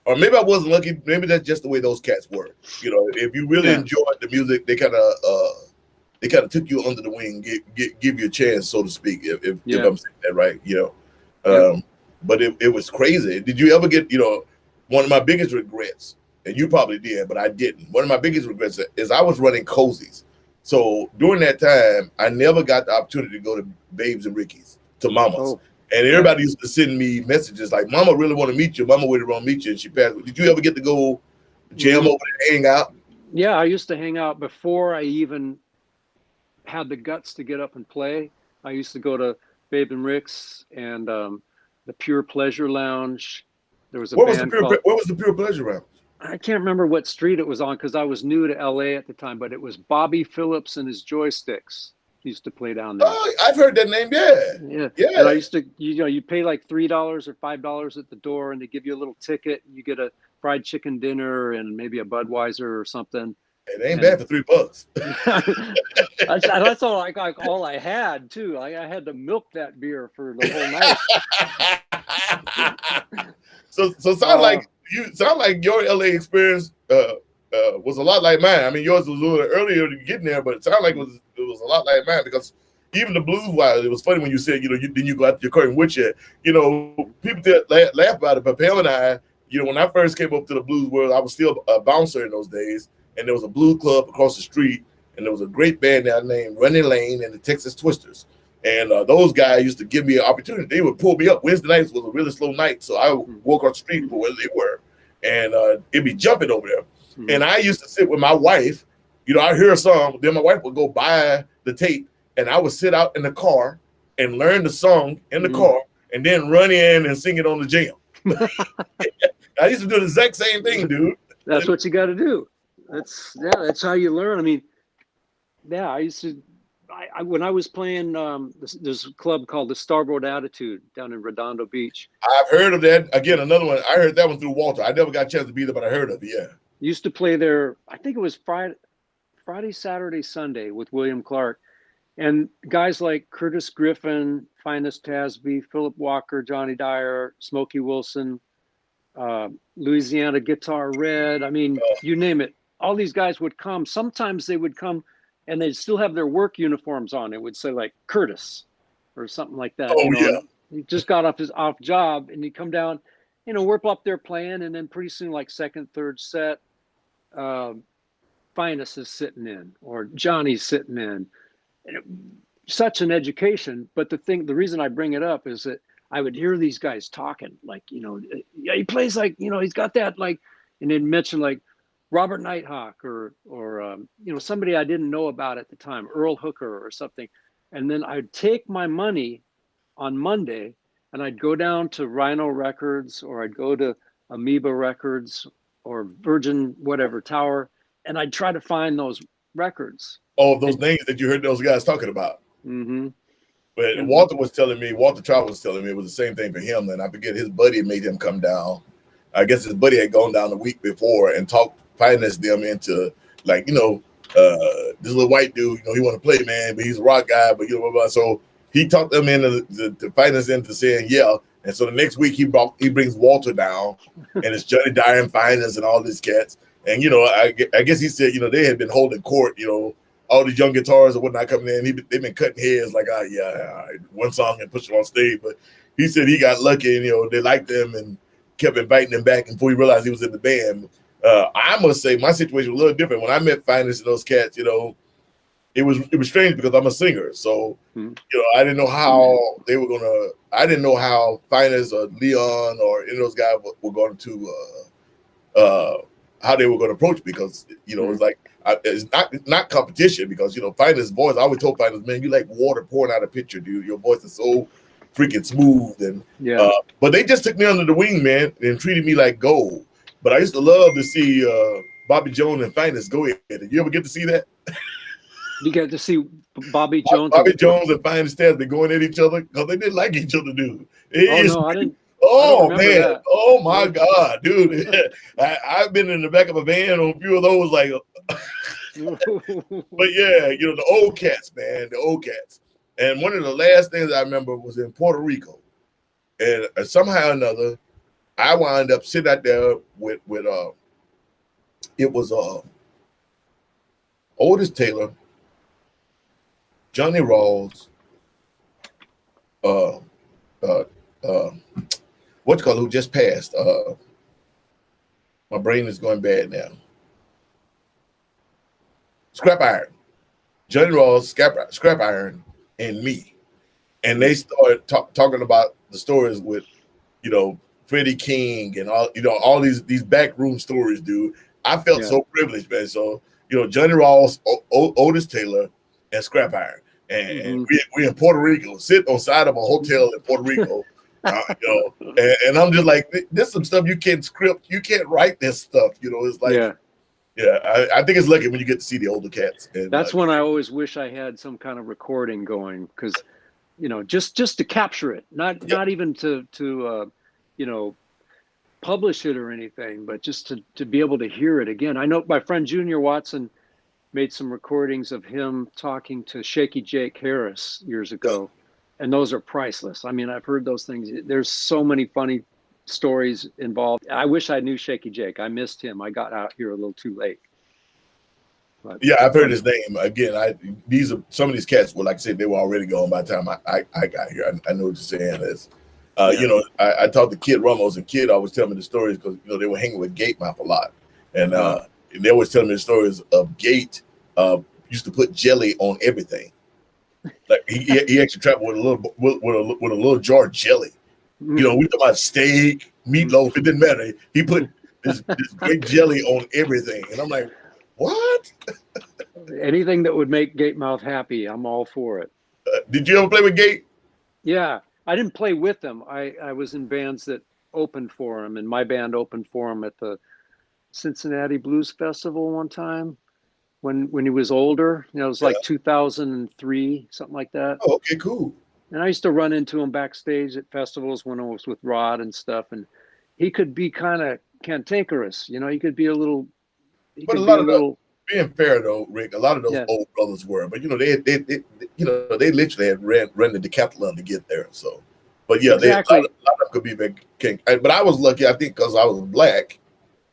Or maybe I wasn't lucky. Maybe that's just the way those cats were. You know, if you really enjoyed the music, they kind of took you under the wing, give you a chance, so to speak. If I'm saying that right, you know. But it was crazy. Did you ever get, one of my biggest regrets, and you probably did, but I didn't. One of my biggest regrets is I was running cozies. So during that time, I never got the opportunity to go to Babes and Ricky's, to Mama's. Oh. And everybody used to send me messages like, Mama really want to meet you. Mama really want to meet you. And she passed. Did you ever get to go jam over and hang out? Yeah, I used to hang out before I even had the guts to get up and play. I used to go to Babe and Rick's and the Pure Pleasure Lounge. There was a What was the Pure Pleasure Lounge? I can't remember what street it was on because I was new to LA at the time, but it was Bobby Phillips and his Joysticks. Used to play down there. Oh, I've heard that name. Yeah. And I used to, you pay like $3 or $5 at the door, and they give you a little ticket. You get a fried chicken dinner and maybe a Budweiser or something. It ain't bad for $3. That's all I had too. I had to milk that beer for the whole night. So sound like your LA experience was a lot like mine. I mean, yours was a little earlier to get there, but it sounded like it was a lot like mine because even the blues wise, it was funny when you said, then you go out to your curtain with you. People laugh about it, but Pam and I, when I first came up to the blues world, I was still a bouncer in those days, and there was a blues club across the street, and there was a great band there named Running Lane and the Texas Twisters. And those guys used to give me an opportunity. They would pull me up. Wednesday nights was a really slow night, so I would walk on the street where they were, and it'd be jumping over there. And I used to sit with my wife. I hear a song, then my wife would go buy the tape, and I would sit out in the car and learn the song in the car, and then run in and sing it on the jam. I used to do the exact same thing, dude. That's what you got to do. That's how you learn. I mean, I used to. When I was playing, there's a club called the Starboard Attitude down in Redondo Beach. I've heard of that. Again, another one. I heard that one through Walter. I never got a chance to be there, but I heard of it. Yeah. Used to play there. I think it was Friday, Saturday, Sunday with William Clark, and guys like Curtis Griffin, Finest Tasby, Philip Walker, Johnny Dyer, Smokey Wilson, Louisiana Guitar Red. I mean, you name it. All these guys would come. Sometimes they would come and they'd still have their work uniforms on. It would say like Curtis or something like that. He just got off his job and he'd come down, we're up there playing, and then pretty soon, like second, third set, Finest is sitting in or Johnny's sitting in. And such an education. But the reason I bring it up is that I would hear these guys talking like, he plays like, he's got that like, and they'd mention like Robert Nighthawk or somebody I didn't know about at the time, Earl Hooker or something. And then I'd take my money on Monday and I'd go down to Rhino Records or I'd go to Amoeba Records or Virgin whatever Tower, and I'd try to find those records. Oh, those names that you heard those guys talking about. Mm-hmm. But Walter Trout was telling me it was the same thing for him. And I forget his buddy made him come down. I guess his buddy had gone down the week before and financed them into like, this little white dude, he want to play, man, but he's a rock guy, but blah, blah, blah. So he talked them into the finance into saying, yeah. And so the next week he brings Walter down and it's Johnny Dyer and finance and all these cats. And, I guess he said, they had been holding court, all these young guitarists and whatnot coming in. They've been cutting heads like, one song and push them on stage. But he said he got lucky and, they liked him and kept inviting him back before he realized he was in the band. I must say my situation was a little different. When I met Finance and those cats, it was strange because I'm a singer. So, I didn't know how they were I didn't know how Finance or Leon or any of those guys were going to, how they were going to approach me because, it's like, it's not competition because, Finance voice, I always told Finance, man, you like water pouring out a pitcher, dude. Your voice is so freaking smooth. And, but they just took me under the wing, man, and treated me like gold. But I used to love to see Bobby Jones and Finance go ahead. Did you ever get to see that? You get to see Bobby Jones. Bobby Jones and Finance Stats been going at each other because they didn't like each other, dude. I didn't. Oh man! That. Oh my God, dude! I've been in the back of a van on a few of those, like. But yeah, the old cats, man, the old cats. And one of the last things I remember was in Puerto Rico, and somehow or another, I wound up sitting out there with it was Otis Taylor, Johnny Rawls, who just passed. My brain is going bad now. Scrap Iron, Johnny Rawls, Scrap Iron, and me, and they started talking about the stories with, Freddie King and all these backroom stories, dude. I felt so privileged, man. So Johnny Rawls, Otis Taylor, and Scrap Iron, and we in Puerto Rico, sit on side of a hotel in Puerto Rico. And I'm just like, this is some stuff you can't script, you can't write this stuff. It's like, I think it's lucky when you get to see the older cats. And that's when I always wish I had some kind of recording going because, just to capture it, not even to publish it or anything, but just to be able to hear it again. I know my friend Junior Watson made some recordings of him talking to Shaky Jake Harris years ago. And those are priceless. I mean, I've heard those things. There's so many funny stories involved. I wish I knew Shaky Jake. I missed him. I got out here a little too late. But, yeah, I've heard his name. Again, some of these cats, well, like I said, they were already gone by the time I got here. I know what you're saying is, I talked to Kid Ramos, and Kid always tell me the stories because, they were hanging with Gatemouth a lot. And they always tell me the stories of Gate used to put jelly on everything. Like he actually traveled with a little jar of jelly. We talk about steak, meatloaf. It didn't matter. He put this great jelly on everything, and I'm like, what? Anything that would make Gatemouth happy, I'm all for it. Did you ever play with Gate? Yeah, I didn't play with them. I was in bands that opened for him, and my band opened for him at the Cincinnati Blues Festival one time. When he was older, it was like 2003, something like that. Oh, okay, cool. And I used to run into him backstage at festivals when I was with Rod and stuff. And he could be kind of cantankerous, he could be a little. But a lot of those, being fair though, Rick, a lot of those old brothers were. But they literally had ran the decathlon to get there. So, but yeah, exactly. A lot of them could be very king. But I was lucky, I think, because I was black.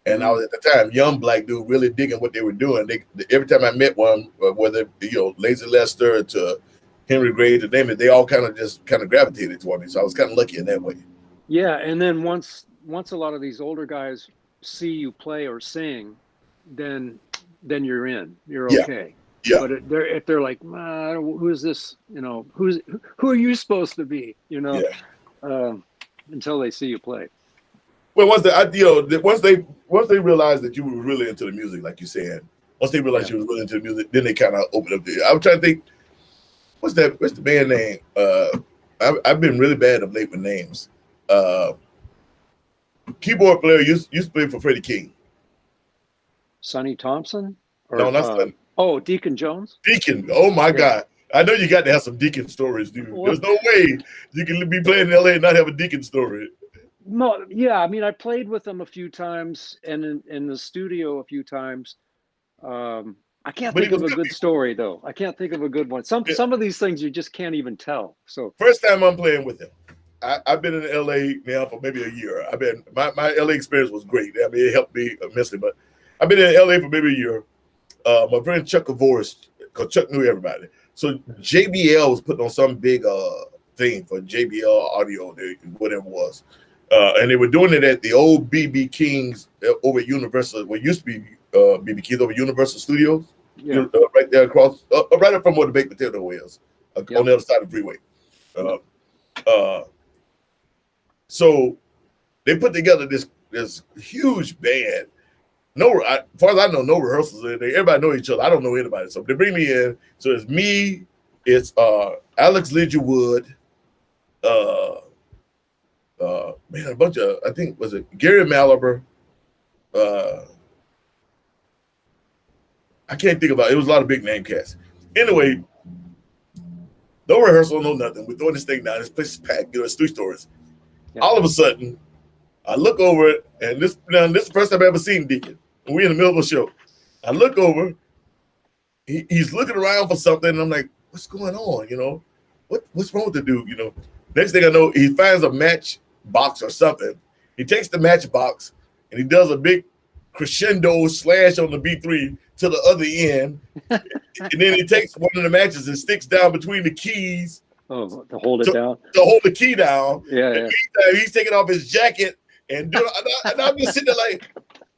And I was at the time young black dude, really digging what they were doing. Every time I met one, whether Lazy Lester to Henry Gray to name it, they all kind of gravitated toward me. So I was kind of lucky in that way. Yeah, and then once a lot of these older guys see you play or sing, then you're in. You're okay. Yeah. But if they're like, who is this? Who are you supposed to be? Until they see you play. Well, once they realized that you were really into the music, like you said, once they realized you were really into the music, then they kind of opened up I was trying to think, what's the band name? I've been really bad of late with names. Keyboard player used to play for Freddie King. Sonny Thompson? No, not Sonny. Oh, Deacon Jones? Deacon. Oh my God. I know you got to have some Deacon stories, dude. Well, There's no way you can be playing in LA and not have a Deacon story. no, yeah, I mean, I played with them a few times and in the studio a few times. I can't But he think was of a good good people. story though. I can't think of a good one. Some of these things you just can't even tell. So First time I'm playing with him. I've been in LA now for maybe a year. My LA experience was great. I mean, it helped me immensely. But I've been in LA for maybe a year. My friend Chuck Kavoris, because Chuck knew everybody. So JBL was putting on some big thing for JBL Audio, whatever it was. And they were doing it at the old BB King's over at Universal, what used to be BB King's over Universal Studios, yeah, right there across, right up from where the baked potato is, Yep. on the other side of the freeway. So they put together this huge band. No, as far as I know, no rehearsals. Everybody know each other. I don't know anybody. So they bring me in. So it's me. It's Alex Lidgerwood. Man, a bunch of, I think, was it Gary Malaber? I can't think about it. It was a lot of big name casts. Anyway, no rehearsal, no nothing. We're throwing this thing down. This place is packed. It's 3 stories. Yeah. All of a sudden, I look over it, and this is the first time I've ever seen Deacon. We're in the middle of a show. I look over, he's looking around for something, and I'm like, what's going on? What's wrong with the dude? Next thing I know, he finds a match box or something. He takes the match box and he does a big crescendo slash on the B3 to the other end. And then he takes one of the matches and sticks down between the keys. Oh, to hold it down. To hold the key down. Yeah, and he's taking off his jacket and and I'm just sitting there like,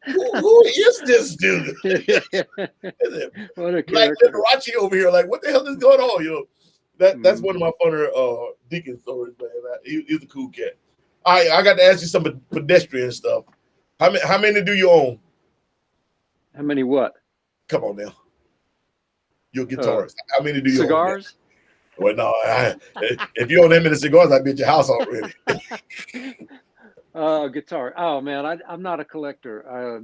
who is this dude? What a Like character. Liberace over here, like, what the hell is going on? That's one of my funner Deacon stories, man. He's a cool cat. I got to ask you some pedestrian stuff. How many do you own? How many what? Come on now. You're a guitarist. How many do you cigars? own? Well, no. If you own that many cigars, I'd be at your house already. Guitar. Oh man, I'm not a collector.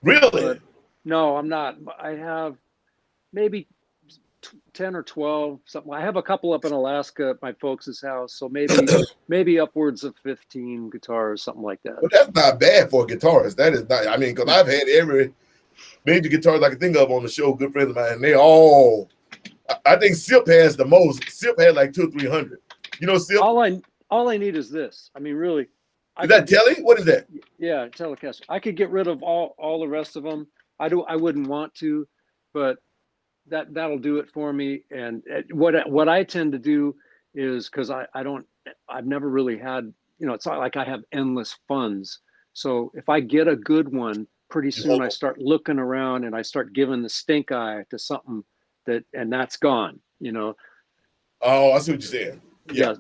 Really? No, I'm not. I have maybe 10 or 12 something. I have a couple up in Alaska at my folks' house, so maybe upwards of 15 guitars, something like that. Well, that's not bad for a guitarist. That is not. I mean, because I've had every major guitarist I can think of on the show. Good friends of mine, and they all. I think Sip has the most. Sip had like 200 or 300. Sip. All I need is this. I mean, really. Is that telly? What is that? Yeah, Telecaster. I could get rid of all the rest of them. I wouldn't want to, but that'll do it for me. And what I tend to do is, because I've never really had, it's not like I have endless funds. So if I get a good one, pretty soon I start looking around and I start giving the stink eye to something and that's gone, Oh, I see what you're saying. Yeah.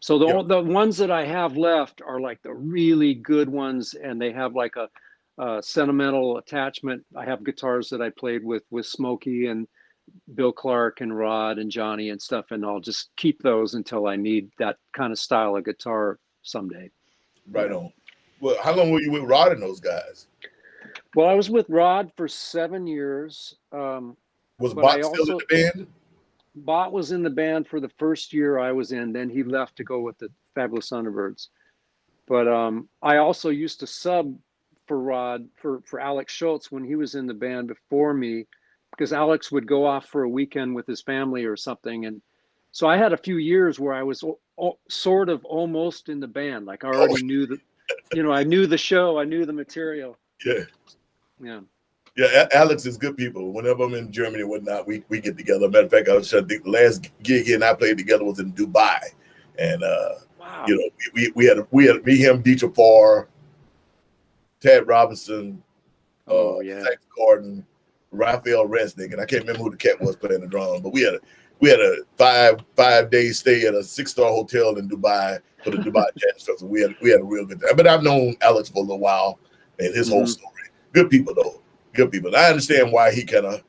So the ones that I have left are like the really good ones, and they have like a sentimental attachment. I have guitars that I played with Smokey and Bill Clark and Rod and Johnny and stuff, and I'll just keep those until I need that kind of style of guitar someday. Right on. Well, how long were you with Rod and those guys? Well, I was with Rod for 7 years. Was Bot still in the band? Bot was in the band for the first year I was in. Then he left to go with the Fabulous Thunderbirds. But I also used to sub for Rod, for Alex Schultz when he was in the band before me, because Alex would go off for a weekend with his family or something. And so I had a few years where I was sort of almost in the band. Like I already knew I knew the show, I knew the material. Yeah. Yeah. Yeah, Alex is good people. Whenever I'm in Germany and whatnot, we get together. Matter of fact, I think the last gig he and I played together was in Dubai, and Wow. we had me, him, Dietrich Farr, Tad Robinson, Zach Gordon, Raphael Resnick, and I can't remember who the cat was playing the drums, but we had a five day stay at a 6-star hotel in Dubai for the Dubai Jazz Festival. We had a real good time. But I've known Alex for a little while and his whole story. Good people though. Good people. I understand why he kind of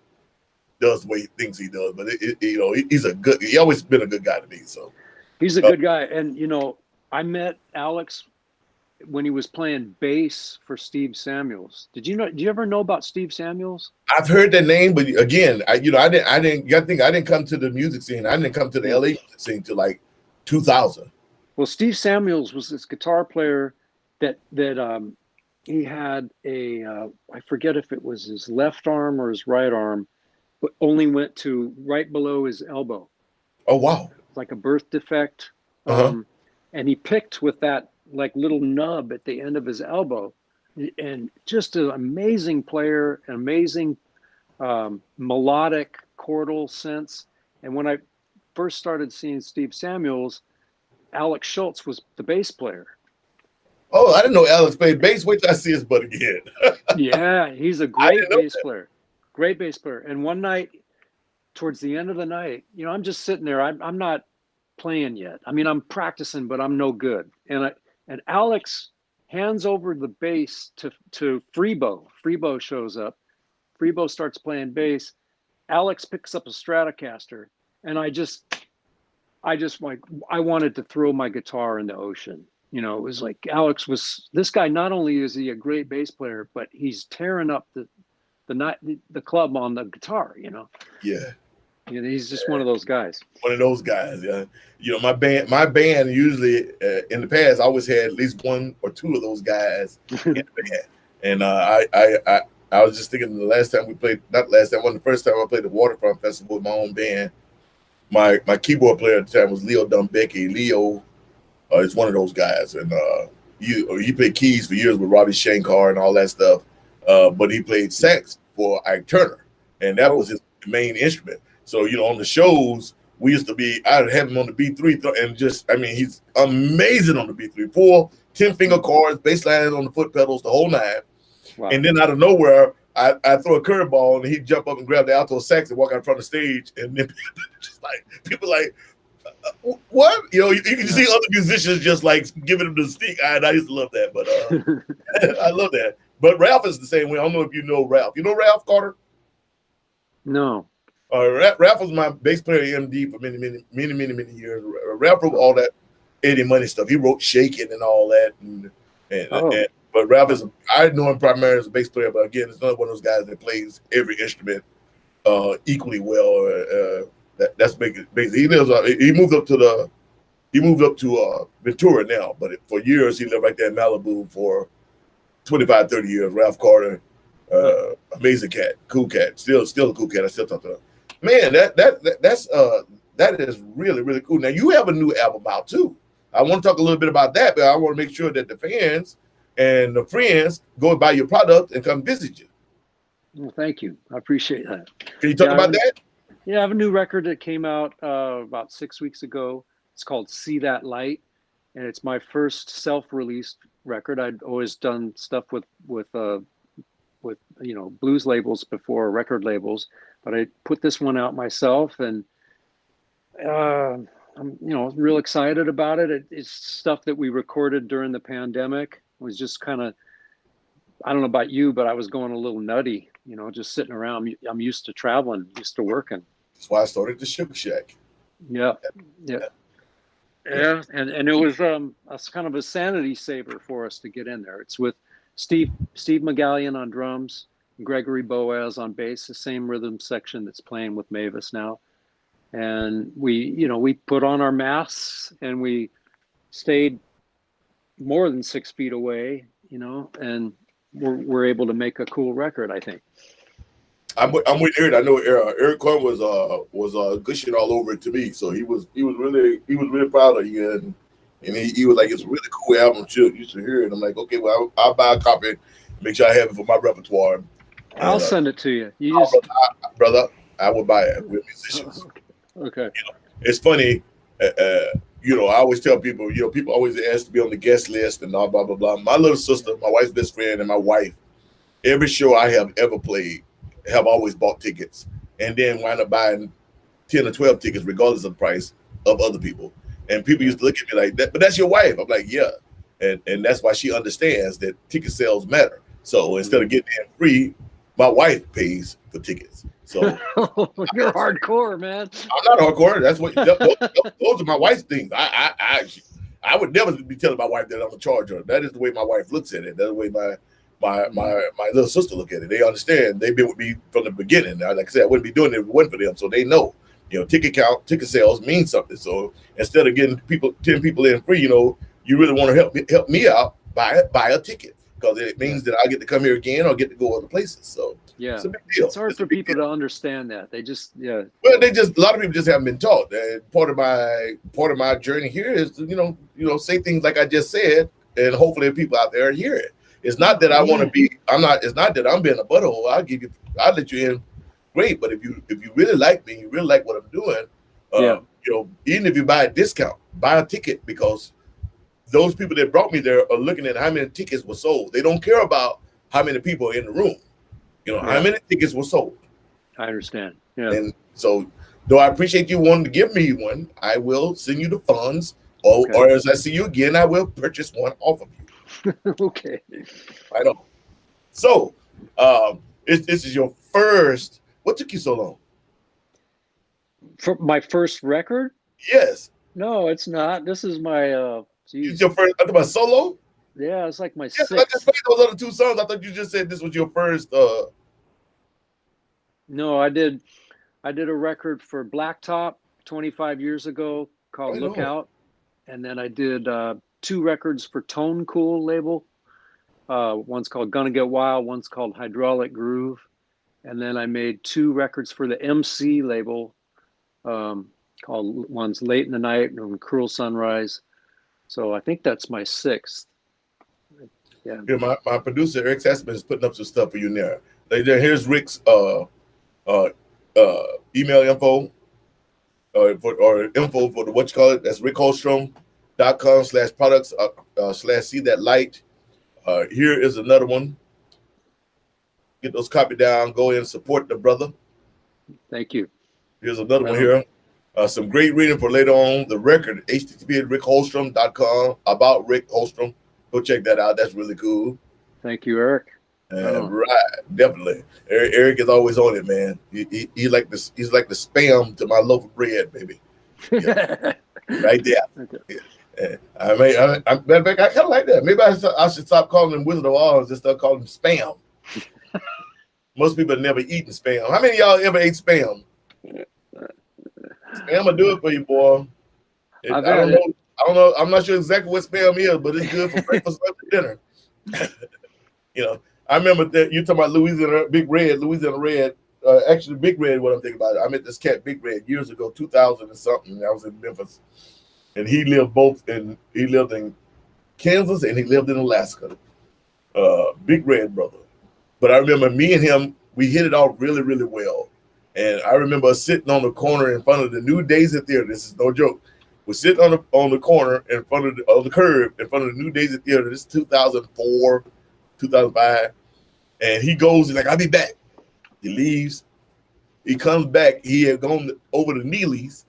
does the way things he does, but he's always been a good guy to me. So he's a good guy. And I met Alex when he was playing bass for Steve Samuels. Did you ever know about Steve Samuels? I've heard that name, but again, I didn't come to the music scene. I didn't come to the LA music scene till like 2000. Well, Steve Samuels was this guitar player that he had I forget if it was his left arm or his right arm, but only went to right below his elbow. Oh wow! Like a birth defect, and he picked with that like little nub at the end of his elbow, and just an amazing player, an amazing melodic chordal sense. And when I first started seeing Steve Samuels, Alex Schultz was the bass player. Oh, I didn't know Alex played bass. Wait till I see his butt again. Yeah, he's a great bass player. Great bass player. And one night, towards the end of the night, I'm just sitting there. I'm not playing yet. I mean, I'm practicing, but I'm no good. And Alex hands over the bass to Freebo. Freebo shows up. Freebo starts playing bass. Alex picks up a Stratocaster, and I wanted to throw my guitar in the ocean. It was like this guy. Not only is he a great bass player, but he's tearing up the club on the guitar. Yeah. He's just one of those guys. One of those guys, yeah. My band usually in the past I always had at least one or two of those guys in the band. And I was just thinking the first time I played the Waterfront Festival with my own band. My keyboard player at the time was Leo Dumbecki. Leo is one of those guys, and he played keys for years with Robbie Shankar and all that stuff. But he played sax for Ike Turner, and that was his main instrument. So, on the shows, I'd have him on the B3, and he's amazing on the B3. 4 10-finger chords, bass line on the foot pedals, the whole nine. Wow. And then out of nowhere, I throw a curveball, and he'd jump up and grab the alto sax and walk out in front of the stage. And then people like, what? You can see other musicians just like giving him the stink eye, and I used to love that. But I love that. But Ralph is the same way. I don't know if you know Ralph. You know Ralph Carter? No. Ralph was my bass player at MD for many years. Ralph wrote all that Eddie Money stuff. He wrote "Shakin'" and all that. But Ralph I know him primarily as a bass player, but again, it's not one of those guys that plays every instrument equally well. That's big. He moved up to Ventura now, but for years he lived right there in Malibu for 25, 30 years. Ralph Carter, amazing cat, cool cat, still a cool cat. I still talk to him. Man, that is really, really cool. Now you have a new album out too. I want to talk a little bit about that, but I want to make sure that the fans and the friends go and buy your product and come visit you. Well, thank you. I appreciate that. Can you talk about that? Yeah, I have a new record that came out about 6 weeks ago. It's called "See That Light," and it's my first self-released record. I'd always done stuff with blues labels before, record labels, but I put this one out myself, and I'm real excited about it. It's stuff that we recorded during the pandemic. It was just kind of, I don't know about you, but I was going a little nutty, just sitting around. I'm used to traveling, used to working. That's why I started the Suga Shack. Yeah. And it was a kind of a sanity saver for us to get in there. It's with Steve McGallion on drums, Gregory Boaz on bass, the same rhythm section that's playing with Mavis now. And we put on our masks and we stayed more than 6 feet away, and we're able to make a cool record, I think. I'm with Eric. I know Eric Cohen was gushing all over it to me, so he was really proud of you, and he was like, it's a really cool album. You should hear it. I'm like, okay, well, I'll buy a copy, make sure I have it for my repertoire. I'll send it to you. Brother, I will buy it with musicians. Okay. It's funny. I always tell people, people always ask to be on the guest list and blah, blah, blah, blah. My little sister, my wife's best friend, and my wife, every show I have ever played, have always bought tickets and then wind up buying 10 or 12 tickets, regardless of the price of other people. And people used to look at me like that, but that's your wife. I'm like, yeah. And that's why she understands that ticket sales matter. So instead of getting in free, my wife pays for tickets. So you're hardcore, man. I'm not hardcore. That's what those are my wife's things. I I would never be telling my wife that I'm a charger. That is the way my wife looks at it. That's the way my little sister look at it. They understand. They've been with me from the beginning. Now, like I said, I wouldn't be doing it if it wasn't for them. So they know, ticket sales mean something. So instead of getting 10 people in free, you really want to help me out, buy a ticket, because it means that I get to come here again or get to go other places. So yeah, it's a big deal. It's hard for people to understand that. They just Well, a lot of people just haven't been taught. And part of my journey here is to, say things like I just said, and hopefully people out there hear it. It's not that I want to be. It's not that I'm being a butthole. I'll let you in, great. But if you really like me, you really like what I'm doing, even if you buy a discount, buy a ticket, because those people that brought me there are looking at how many tickets were sold. They don't care about how many people are in the room. How many tickets were sold. I understand. Yeah. And so, though I appreciate you wanting to give me one, I will send you the funds, or as I see you again, I will purchase one off of you. Okay. Right on. So, this is your first. What took you so long? For my first record? Yes. No, it's not. This is my. It's your first. I thought about solo. Yeah, it's like my Yes, sixth. I just played those other two songs. I thought you just said this was your first. No, I did a record for Blacktop 25 years ago called Lookout, and then I did 2 records for Tone Cool label. One's called Gonna Get Wild, one's called Hydraulic Groove, and then I made 2 records for the MC label, called one's Late in the Night and Cruel Sunrise. So I think that's my 6th. Yeah. Here, my producer Eric Sassman is putting up some stuff for you now. Here's Rick's email info, or info for the That's rickholstrom.com/products/see that light. Here is another one. Get those copied down. Go in and support the brother. Thank you. Here's another one here. Some great reading for later on. The record, http@rickholstrom.com, about Rick Holstrom. Go check that out. That's really cool. Thank you, Eric. Right, definitely. Eric is always on it, man. He's like the spam to my loaf of bread, baby. Yeah. Right there. Okay. Yeah. Matter of fact, I kind of like that. Maybe I should stop calling him Wizard of Oz and just start calling him Spam. Most people have never eaten Spam. How many of y'all ever ate Spam? Spam will do it for you, boy. I don't know. I'm not sure exactly what Spam is, but it's good for breakfast, lunch, and dinner. I remember that you talking about Louisiana Big Red. Actually, Big Red. What I'm thinking about. I met this cat, Big Red, years ago, 2000 and something. I was in Memphis, and he lived in Kansas and he lived in Alaska. Big Red brother. But I remember me and him, we hit it off really, really well. And I remember us sitting on the corner in front of the New Daisy Theater. This is no joke. We're sitting on the corner in front of the curb in front of the New Daisy Theater. This is 2004, 2005. And he goes, he's like, I'll be back. He leaves. He comes back. He had gone over to Neely's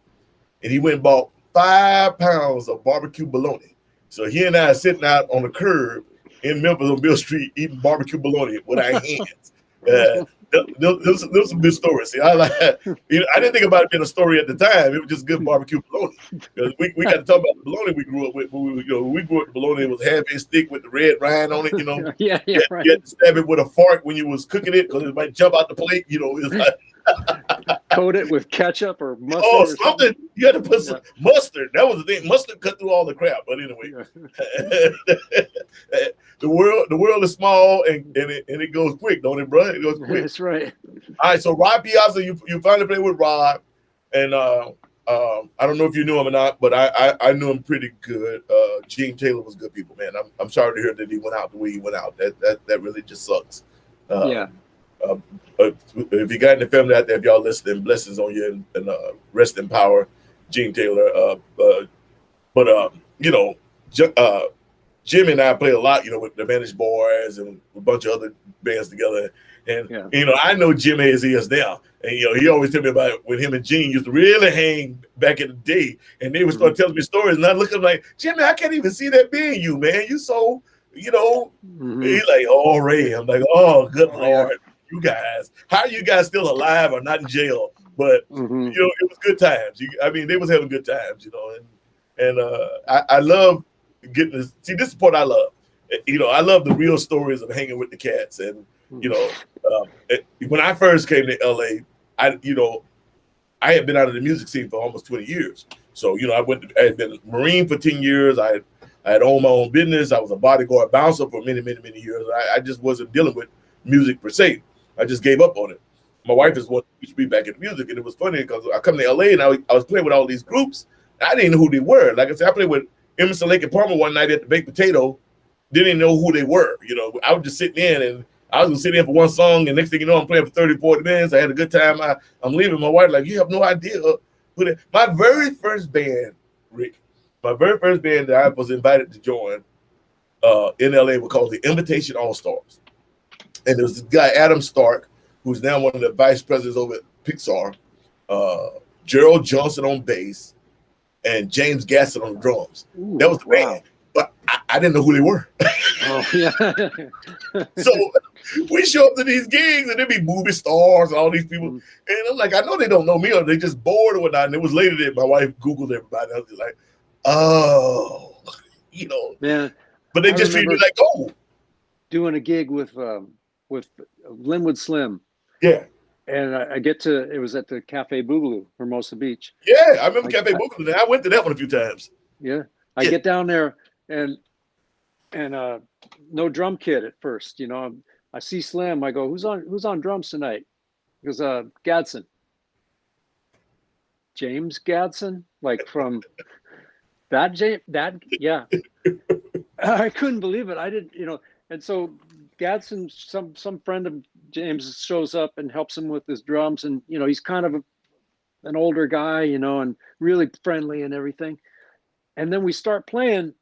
and he went and bought 5 pounds of barbecue bologna. So he and I are sitting out on the curb in Memphis on Bill Street eating barbecue bologna with our hands. Those are some good stories. See, I didn't think about it being a story at the time. It was just good barbecue bologna. We got to talk about the bologna we grew up with. We grew up with bologna. It was half-inch thick with the red rind on it. Yeah, right. You had to stab it with a fork when you was cooking it because it might jump out the plate. It was like coat it with ketchup or mustard. Oh, something. You had to put some mustard. That was the thing. Mustard cut through all the crap. But anyway, the world is small and it goes quick, don't it, bro? It goes quick. That's right. All right, so Rod Piazza, you finally played with Rod, and I don't know if you knew him or not, but I knew him pretty good. Gene Taylor was good people, man. I'm sorry to hear that he went out the way he went out. That really just sucks. Yeah. If you got any family out there, if y'all listening, blessings on you and rest in power, Gene Taylor. Jimmy and I play a lot, with the Managed Boys and a bunch of other bands together. And, I know Jimmy as he is now. And, he always tell me about when him and Gene used to really hang back in the day. And they would start telling me stories. And I look at him like, Jimmy, I can't even see that being you, man. You so, He's like, oh, Ray. I'm like, oh, good Lord. You guys, how are you guys still alive or not in jail? But, it was good times. They was having good times, And I love getting this. See, this is what I love. I love the real stories of hanging with the cats. And when I first came to LA, I had been out of the music scene for almost 20 years. So I had been a Marine for 10 years. I had owned my own business. I was a bodyguard bouncer for many, many, many years. I just wasn't dealing with music per se. I just gave up on it. My wife is wanting to be back in music, and it was funny because I come to LA and I was playing with all these groups. I didn't know who they were. Like I said, I played with Emerson, Lake and Palmer one night at the Baked Potato. Didn't know who they were. I was just sitting in, and I was gonna sit in for one song, and next thing you know, I'm playing for 30, 40 minutes. I had a good time. I'm leaving. My wife like, you have no idea who they. My very first band, Rick, that I was invited to join in LA was called the Invitation All Stars, and there was this guy Adam Stark, who's now one of the vice presidents over at Pixar, Gerald Johnson on bass, and James Gasson on the drums. Ooh, that was the wow. band, but I didn't know who they were. Oh yeah. So we show up to these gigs, and there be movie stars and all these people, and I'm like, I know they don't know me, or they just bored or whatnot. And it was later that my wife Googled everybody. I was just like, oh, Man, but they just treat me like, oh, doing a gig with Linwood Slim. Yeah. And it was at the Cafe Boogaloo, Hermosa Beach. Yeah, I remember Cafe Boogaloo. I went to that one a few times. Yeah. I get down there and no drum kit at first, I see Slim. I go, who's on drums tonight? He goes, Gadsden. James Gadsden? Like from yeah. I couldn't believe it. I didn't, and so Gadsden, some friend of James shows up and helps him with his drums, and he's kind of an older guy, and really friendly and everything. And then we start playing,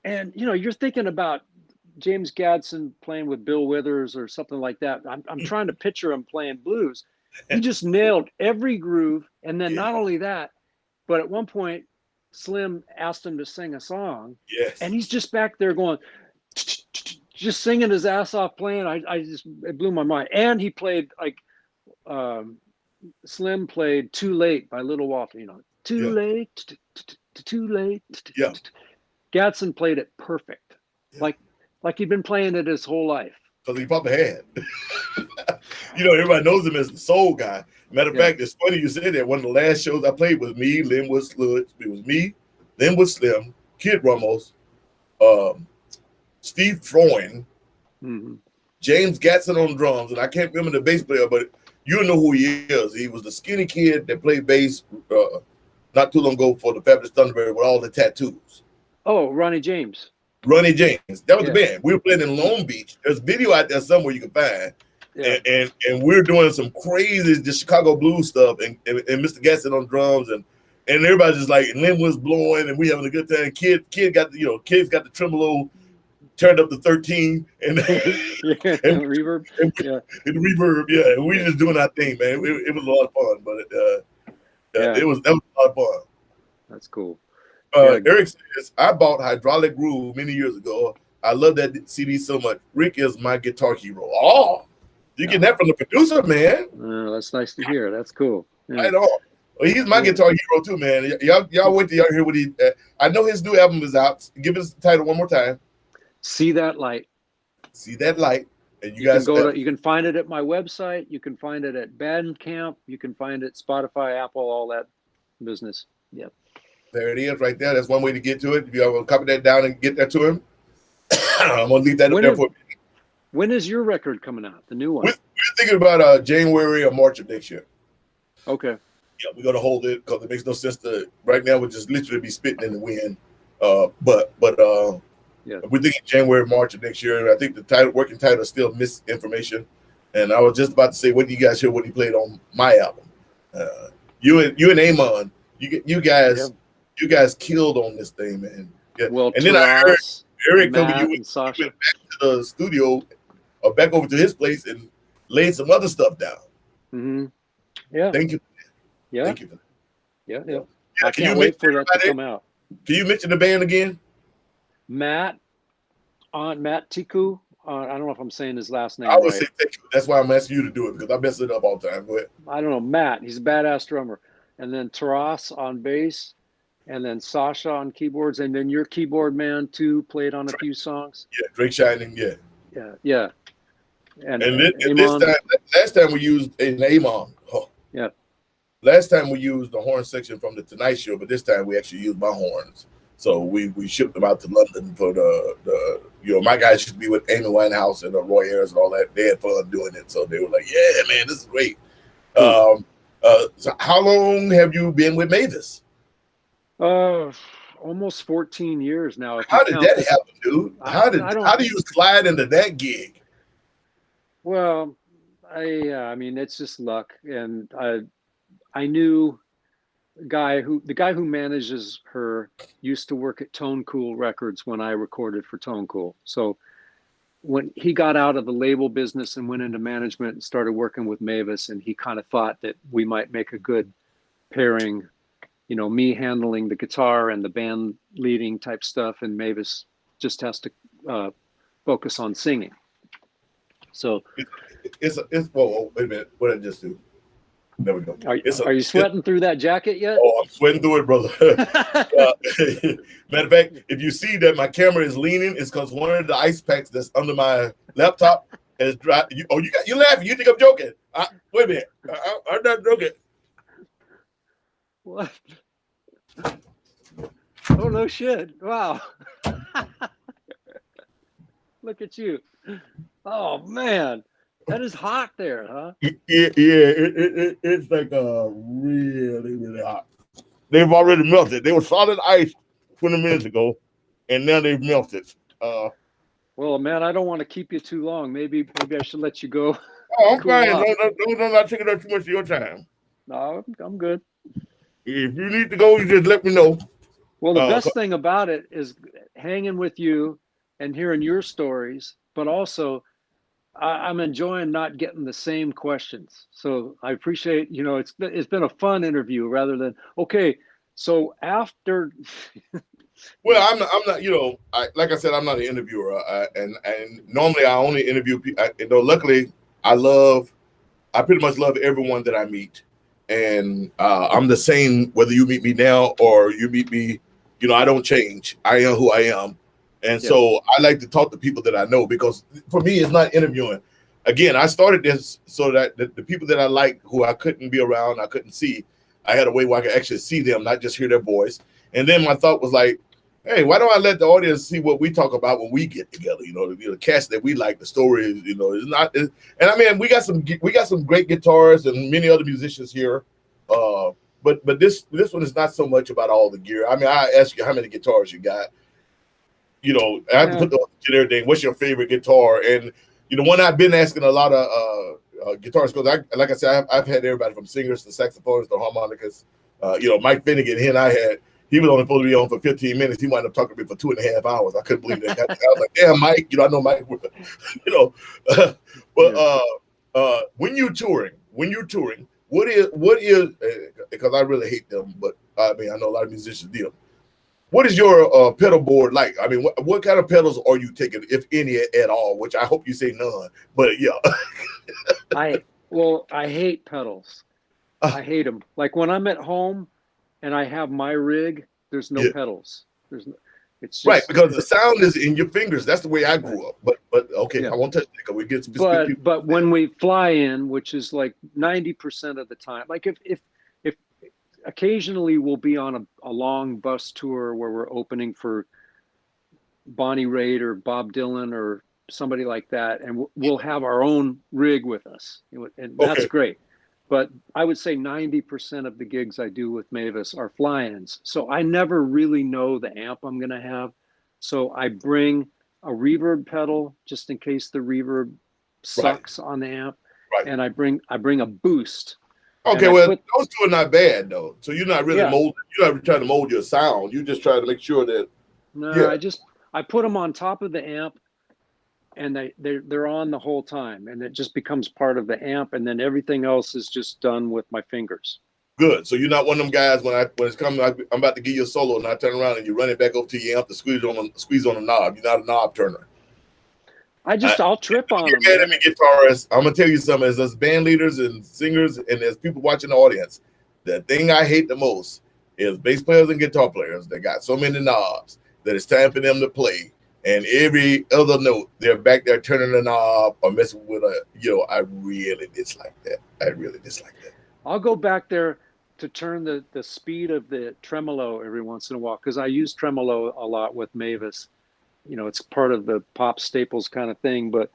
and you're thinking about James Gadsden playing with Bill Withers or something like that. I'm trying to picture him playing blues. He just nailed every groove, and then not only that, but at one point, Slim asked him to sing a song, and he's just back there going. Just singing his ass off playing. It blew my mind. And he played Slim played Too Late by Little Walter, too late, too late. Yeah. Gadsden played it perfect. Like he'd been playing it his whole life. Because he probably had. Everybody knows him as the soul guy. Matter of fact, it's funny you said that. One of the last shows I played was me, Linwood Sludge. It was me, Linwood Slim, Kid Ramos, Steve Freund, James Gadsden on drums, and I can't remember the bass player, but you know who he is. He was the skinny kid that played bass not too long ago for the Fabulous Thunderbird with all the tattoos. Oh, Ronnie James. Ronnie James. That was the band. We were playing in Long Beach. There's a video out there somewhere you can find. Yeah. And we're doing some crazy just Chicago blues stuff, and Mr. Gadsden on drums, and everybody's just like, and Linwood's blowing, and we having a good time. Kid got kids got the tremolo turned up to 13 and reverb. And reverb, and we just doing our thing, man. It was a lot of fun, but that was a lot of fun. That's cool. Eric says, I bought Hydraulic Groove many years ago. I love that CD so much. Rick is my guitar hero. Oh, you getting that from the producer, man. That's nice to hear. That's cool. Yeah. Right on. Well, he's my guitar hero too, man. Y'all wait till y'all hear what he. I know his new album is out. Give us the title one more time. See That Light. See That Light. And you guys you can find it at my website. You can find it at Bandcamp. You can find it Spotify, Apple, all that business. Yep. There it is, right there. That's one way to get to it. If you want to copy that down and get that to him, I'm gonna leave that up there for you. When is your record coming out? The new one? We're thinking about January or March of next year. Okay. Yeah, we're gonna hold it because it makes no sense to right now. We'll just literally be spitting in the wind. But we're thinking January, March of next year. I think the working title is still Misinformation. And I was just about to say, when do you guys hear what he played on my album? You and Amon, you guys killed on this thing, man. Yeah. Well, and then I heard Eric Matt, told me and Sasha went back to the studio or back over to his place and laid some other stuff down. Mm-hmm. Yeah. Thank you. Yeah. Thank you for that. Yeah. I can't wait for that to come out. Can you mention the band again? Matt Tiku. I don't know if I'm saying his last name. I would say thank you. That's why I'm asking you to do it, because I mess it up all the time. Go ahead. I don't know. Matt, he's a badass drummer. And then Taras on bass. and then Sasha on keyboards, and then your keyboard man too played on a few songs. Yeah, Drake Shining, yeah. Yeah. And this Amon. time, last time we used an Amon. Oh. Yeah. Last time we used the horn section from the Tonight Show, but this time we actually used my horns. So we shipped them out to London for the my guys used to be with Amy Winehouse and Roy Ayers and all that. They had fun doing it, so they were like, "Yeah, man, this is great." So how long have you been with Mavis? Almost 14 years now. How did that happen, dude? How do you slide into that gig? Well, I mean, it's just luck, and I knew the guy who manages her used to work at Tone Cool Records when I recorded for Tone Cool. So when he got out of the label business and went into management and started working with Mavis, and he kind of thought that we might make a good pairing, me handling the guitar and the band leading type stuff, and Mavis just has to focus on singing. So it's whoa, wait a minute, what did I just do? There we go. Are you sweating through that jacket yet? Oh, I'm sweating through it, brother. Matter of fact, if you see that my camera is leaning, it's because one of the ice packs that's under my laptop is dry. You laughing? You think I'm joking? Wait a minute, I'm not joking. What? Oh no, shit! Wow. Look at you. Oh man. That is hot there, huh? Yeah, it's like really, really hot. They've already melted. They were solid ice 20 minutes ago, and now they've melted. Well, man, I don't want to keep you too long. Maybe I should let you go. Oh, I'm fine. Don't not taking up too much of your time. No, I'm good. If you need to go, you just let me know. Well, the best thing about it is hanging with you and hearing your stories, but also I'm enjoying not getting the same questions. So I appreciate, it's been a fun interview rather than, okay, so after. Well, I'm not, like I said, I'm not an interviewer. And normally I only interview people. Luckily I pretty much love everyone that I meet. And I'm the same, whether you meet me now or you meet me, I don't change. I am who I am. And so I like to talk to people that I know, because for me, it's not interviewing. Again, I started this so that the people that I like, who I couldn't be around, I couldn't see, I had a way where I could actually see them, not just hear their voice. And then my thought was like, hey, why don't I let the audience see what we talk about when we get together? The cast that we like, the stories, is not. And I mean, we got some great guitarists and many other musicians here. But this one is not so much about all the gear. I mean, I ask you how many guitars you got. I have to put the generic thing. What's your favorite guitar? And one I've been asking a lot of guitarists, because like I said, I've had everybody from singers to saxophonists to harmonicas. Mike Finnegan, he was only supposed to be on for 15 minutes. He wound up talking to me for 2.5 hours. I couldn't believe that. I was like, damn, Mike. I know Mike. But when you're touring, what is because I really hate them, but I mean I know a lot of musicians do. What is your pedal board like? I mean, what kind of pedals are you taking, if any at all? Which I hope you say none. But yeah. I hate pedals. I hate them. Like when I'm at home and I have my rig, there's no pedals. It's just, right, because the sound is in your fingers. That's the way I grew up. But okay, I won't touch it because we get some. But when we fly in, which is like 90% of the time, like if occasionally we'll be on a long bus tour where we're opening for Bonnie Raitt or Bob Dylan or somebody like that, and we'll have our own rig with us, and that's great. But I would say 90% of the gigs I do with Mavis are fly-ins. So I never really know the amp I'm going to have. So I bring a reverb pedal just in case the reverb sucks on the amp. Right. And I bring a boost. Okay, well, those two are not bad though. So you're not really molding. You're not trying to mold your sound. You're just trying to make sure that. No, I put them on top of the amp, and they're on the whole time, and it just becomes part of the amp, and then everything else is just done with my fingers. Good. So you're not one of them guys when it's coming, I'm about to give you a solo, and I turn around and you run it back over to your amp to squeeze on a knob. You're not a knob turner. I'll trip on them. Mad at me, guitarists. I'm gonna tell you something. As us band leaders and singers, and as people watching the audience, the thing I hate the most is bass players and guitar players that got so many knobs that it's time for them to play. And every other note, they're back there turning the knob or messing with a, I really dislike that. I'll go back there to turn the speed of the tremolo every once in a while, because I use tremolo a lot with Mavis. It's part of the pop staples kind of thing, but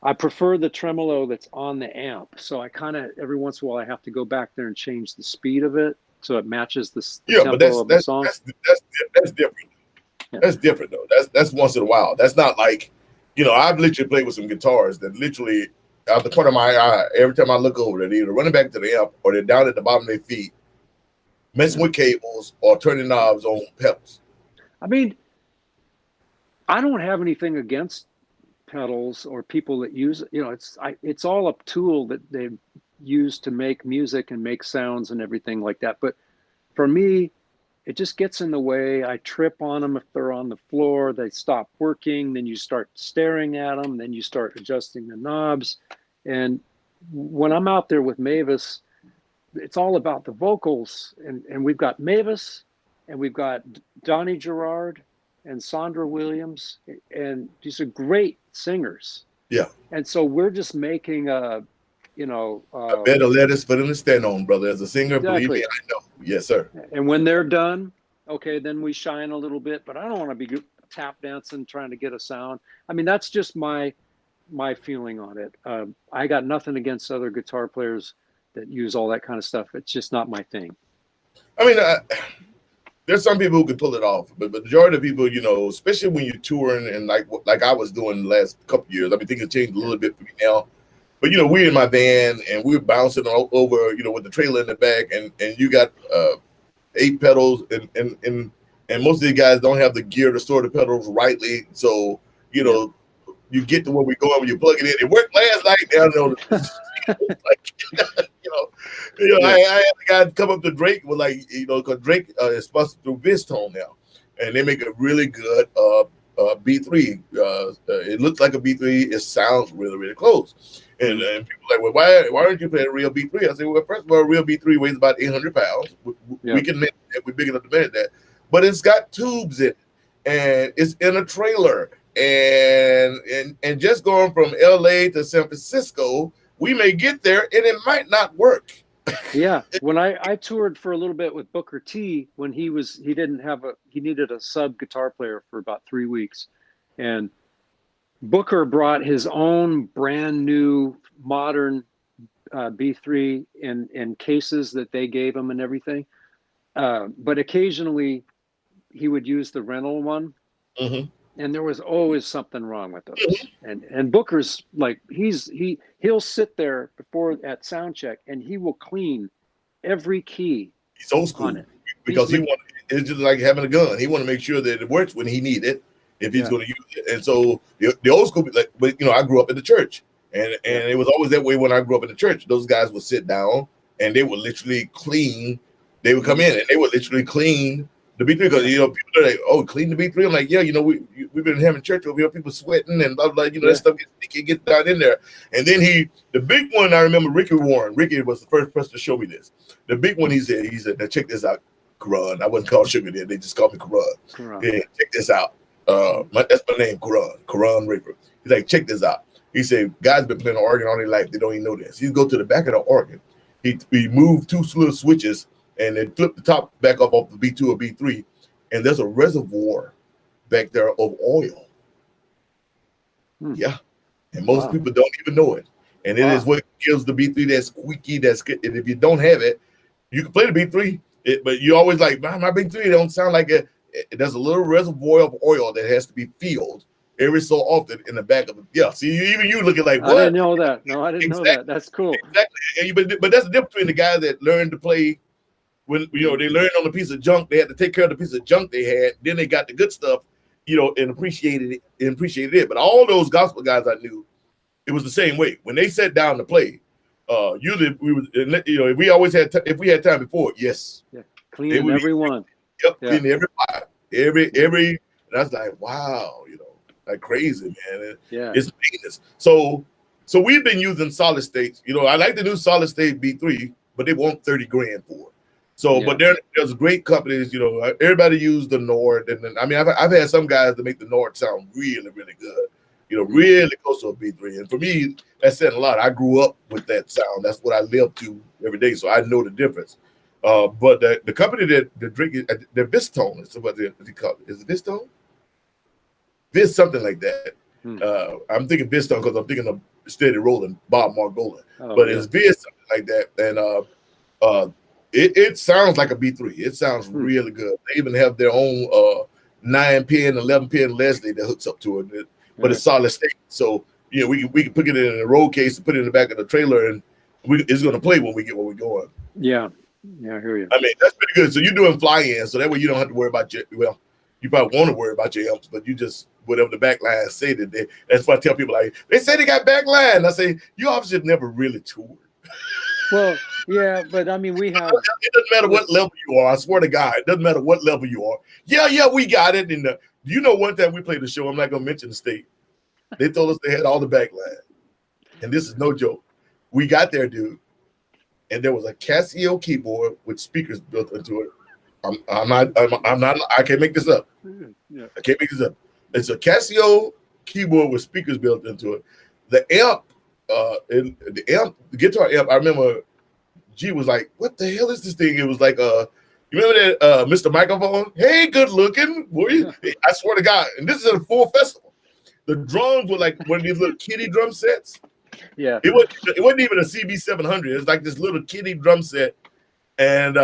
I prefer the tremolo that's on the amp. So I kind of, every once in a while, I have to go back there and change the speed of it so it matches the tempo of the song. That's different. Yeah. That's different though. That's once in a while. That's not like, I've literally played with some guitars that literally out the corner of my eye, every time I look over, they're either running back to the amp or they're down at the bottom of their feet, messing with cables or turning knobs on pedals. I mean, I don't have anything against pedals or people that use, it's all a tool that they use to make music and make sounds and everything like that. But for me, it just gets in the way. I trip on them if they're on the floor. They stop working. Then you start staring at them. Then you start adjusting the knobs. And when I'm out there with Mavis, it's all about the vocals. And we've got Mavis, and we've got Donnie Gerard and Sandra Williams, and these are great singers. Yeah. And so we're just making a better lettuce for them to stand on, brother. As a singer, exactly. Believe me, I know. Yes, sir. And when they're done, okay, then we shine a little bit, but I don't want to be tap dancing trying to get a sound. I mean, that's just my feeling on it. I got nothing against other guitar players that use all that kind of stuff. It's just not my thing. I mean, there's some people who can pull it off, but the majority of people, especially when you're touring and like I was doing the last couple of years, I mean, things have changed a little bit for me now. But we're in my van and we're bouncing all over, with the trailer in the back, and you got 8 pedals, and most of the guys don't have the gear to store the pedals rightly. So you get to where we're going when you plug it in. It worked last night. I don't know. I had the guy come up to Drake with because Drake is sponsored through Vistone now, and they make a really good B3. It looks like a B3. It sounds really, really close. And people are like, well, why aren't you playing a real B3? I say, well, first of all, a real B3 weighs about 800 pounds. We can manage that. We're big enough to manage that. But it's got tubes in it, and it's in a trailer. And just going from LA to San Francisco, we may get there and it might not work. Yeah. When I toured for a little bit with Booker T, when he needed a sub guitar player for about 3 weeks. And Booker brought his own brand new modern B3 in cases that they gave him and everything. But occasionally he would use the rental one. Mm-hmm. And there was always something wrong with those. Mm-hmm. And Booker's like, he'll sit there at sound check and he will clean every key. He's old school because it's just like having a gun. He want to make sure that it works when he need it, if he's going to use it. And so the old school, I grew up in the church, and it was always that way when I grew up in the church. Those guys would sit down and they would literally clean. They would come in and they would literally clean the B3, because people are like, oh, clean the B3. I'm like, yeah, we've been having church over here, people sweating and blah blah. That stuff gets down in there. And then the big one, I remember Ricky Warren. Ricky was the first person to show me this. The big one, he said, now check this out, Karan. I wasn't called Sugar then; they just called me Karan. Yeah, check this out. That's my name, Karan Raper. He's like, check this out. He said, guys been playing the organ all their life. They don't even know this. He'd go to the back of the organ. He moved 2 little switches and then flip the top back up off the B2 or B3, and there's a reservoir back there of oil. Yeah, and most people don't even know it, and it is what gives the B3 that squeaky. And if you don't have it, you can play the B3, but you always like, my B3 don't sound like it. There's a little reservoir of oil that has to be filled every so often in the back of it. Yeah, see, even you looking like, what? I didn't know that. No, I didn't know that. That's cool. Exactly, but that's the difference between the guys that learned to play. When they learned on a piece of junk, they had to take care of the piece of junk they had. Then they got the good stuff, and appreciated it. But all those gospel guys I knew, it was the same way. When they sat down to play, usually we would, if we had time before, yes, cleaning everyone. Yep, cleaning every. And I was like, wow, like crazy, man. It's maintenance. So we've been using solid states. I like the new solid state B3, but they want $30,000 for it. So, Yeah. but there's great companies, you know, everybody use the Nord. And then, I mean, I've had some guys that make the Nord sound really, really good, you know, really close to a B3. And for me, that said a lot. I grew up with that sound. That's what I live to every day. So I know the difference. But the company that drink it, the Vistone, is what they call it. Is it Vistone? Vis something like that. I'm thinking Vistone because I'm thinking of Steady Rolling, Bob Margolin. But it's Vis something like that. And it sounds like a B3. It sounds really good. They even have their own 9-pin, 11-pin Leslie that hooks up to it. But it's solid state. So, you know, we can put it in a roll case and put it in the back of the trailer, and it's going to play when we get where we're going. Yeah. Yeah, I hear you. I mean, that's pretty good. So you're doing fly-in, so that way you don't have to worry about well, you probably want to worry about your amps, but you just, whatever the backline say that that's why I tell people, like, they say they got backline. I say, you obviously have never really toured. Well, yeah, but I mean, we have. It doesn't matter what level you are. I swear to God, it doesn't matter what level you are. Yeah, we got it. And you know, one time we played the show, I'm not going to mention the state. They told us they had all the backline. And this is no joke. We got there, dude, and there was a Casio keyboard with speakers built into it. I'm not. I can't make this up. Yeah. I can't make this up. It's a Casio keyboard with speakers built into it. The amp, the guitar amp. I remember G was like, "What the hell is this thing?" It was like, you remember that Mr. Microphone? Hey, good looking. Were you? I swear to God. And this is at a full festival. The drums were like one of these little kiddie drum sets. Yeah. It wasn't even a CB700. It was like this little kiddie drum set, and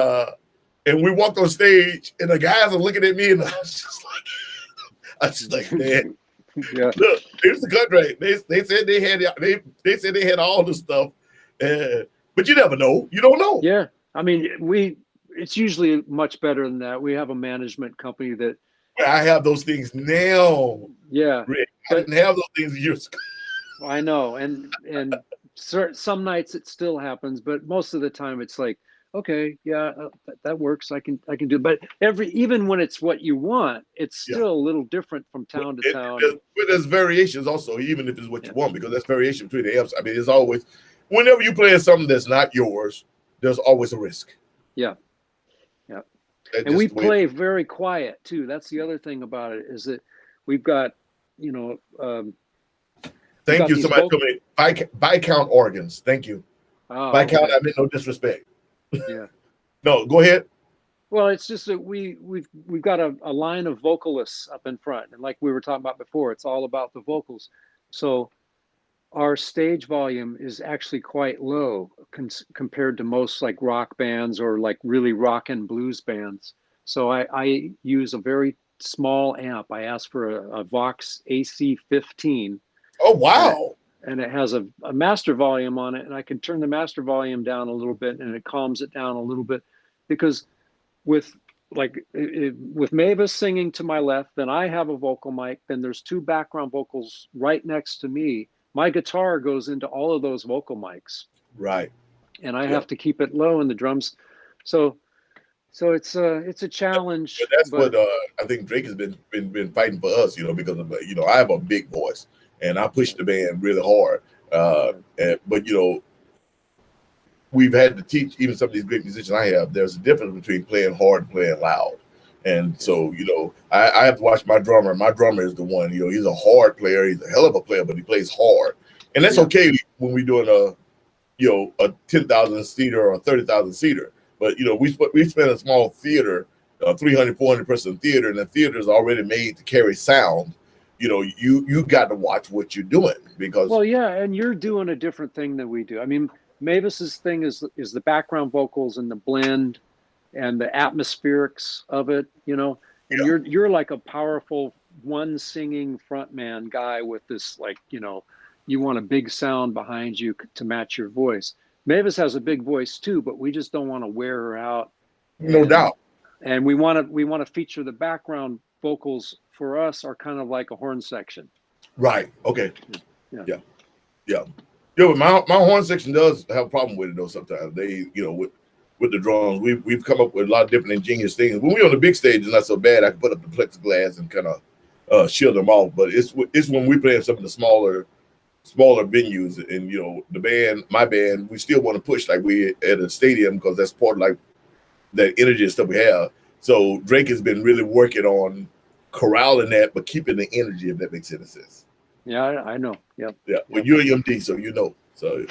we walked on stage, and the guys are looking at me, and I was just like, man, Yeah. look, here's the contract. They said they said they had all the stuff, but you never know. You don't know. Yeah. I mean, it's usually much better than that. We have a management company that. I have those things now. Yeah. Rick, I didn't have those things years ago. I know, and some nights it still happens, but most of the time it's like, okay, yeah, that works. I can do it. But even when it's what you want, it's still a little different from town to town. But there's variations also, even if it's what you want, because there's variation between the amps. I mean, it's always, whenever you play something that's not yours, there's always a risk. Yeah. Yeah. And we play very quiet too. That's the other thing about it, is that we've got, you know, thank you. Somebody told me Viscount organs. Thank you. Viscount. Okay. I meant no disrespect. Yeah. No, go ahead. Well, it's just that we've got a line of vocalists up in front, and like we were talking about before, it's all about the vocals. So our stage volume is actually quite low compared to most like rock bands or like really rock and blues bands. So I use a very small amp. I asked for a Vox AC15. Oh, wow. And it has a master volume on it, and I can turn the master volume down a little bit, and it calms it down a little bit, because with Mavis singing to my left, then I have a vocal mic, then there's two background vocals right next to me. My guitar goes into all of those vocal mics. Right. And I have to keep it low in the drums. So it's a challenge. But that's what I think Drake has been fighting for us, you know, because of, you know, I have a big voice. And I pushed the band really hard. But, you know, we've had to teach even some of these great musicians I have, there's a difference between playing hard and playing loud. And so, you know, I have to watch my drummer. My drummer is the one, you know, he's a hard player. He's a hell of a player, but he plays hard. And that's okay when we're doing a 10,000 seater or a 30,000 seater. But, you know, we spend a small theater, 300, 400 person theater, and the theater is already made to carry sound. You know, you got to watch what you're doing, because. Well, yeah, and you're doing a different thing than we do. I mean, Mavis's thing is the background vocals and the blend and the atmospherics of it, you know. And you're like a powerful one singing frontman guy with this, like, you know, you want a big sound behind you to match your voice. Mavis has a big voice too, but we just don't want to wear her out. No doubt. And we want to feature the background vocals. For us, are kind of like a horn section. Right. Okay. Yeah. But my horn section does have a problem with it though. Sometimes they, you know, with the drums, we've come up with a lot of different ingenious things. When we're on the big stage, it's not so bad. I can put up the plexiglass and kind of shield them off. But it's when we play in some of the smaller venues, and you know, my band, we still want to push like we at a stadium, because that's part of like that energy and stuff we have. So Drake has been really working on corralling that, but keeping the energy, if that makes any sense. Yeah, I know. Yep. Yeah. Well, Yep. you're a MD, so you know. So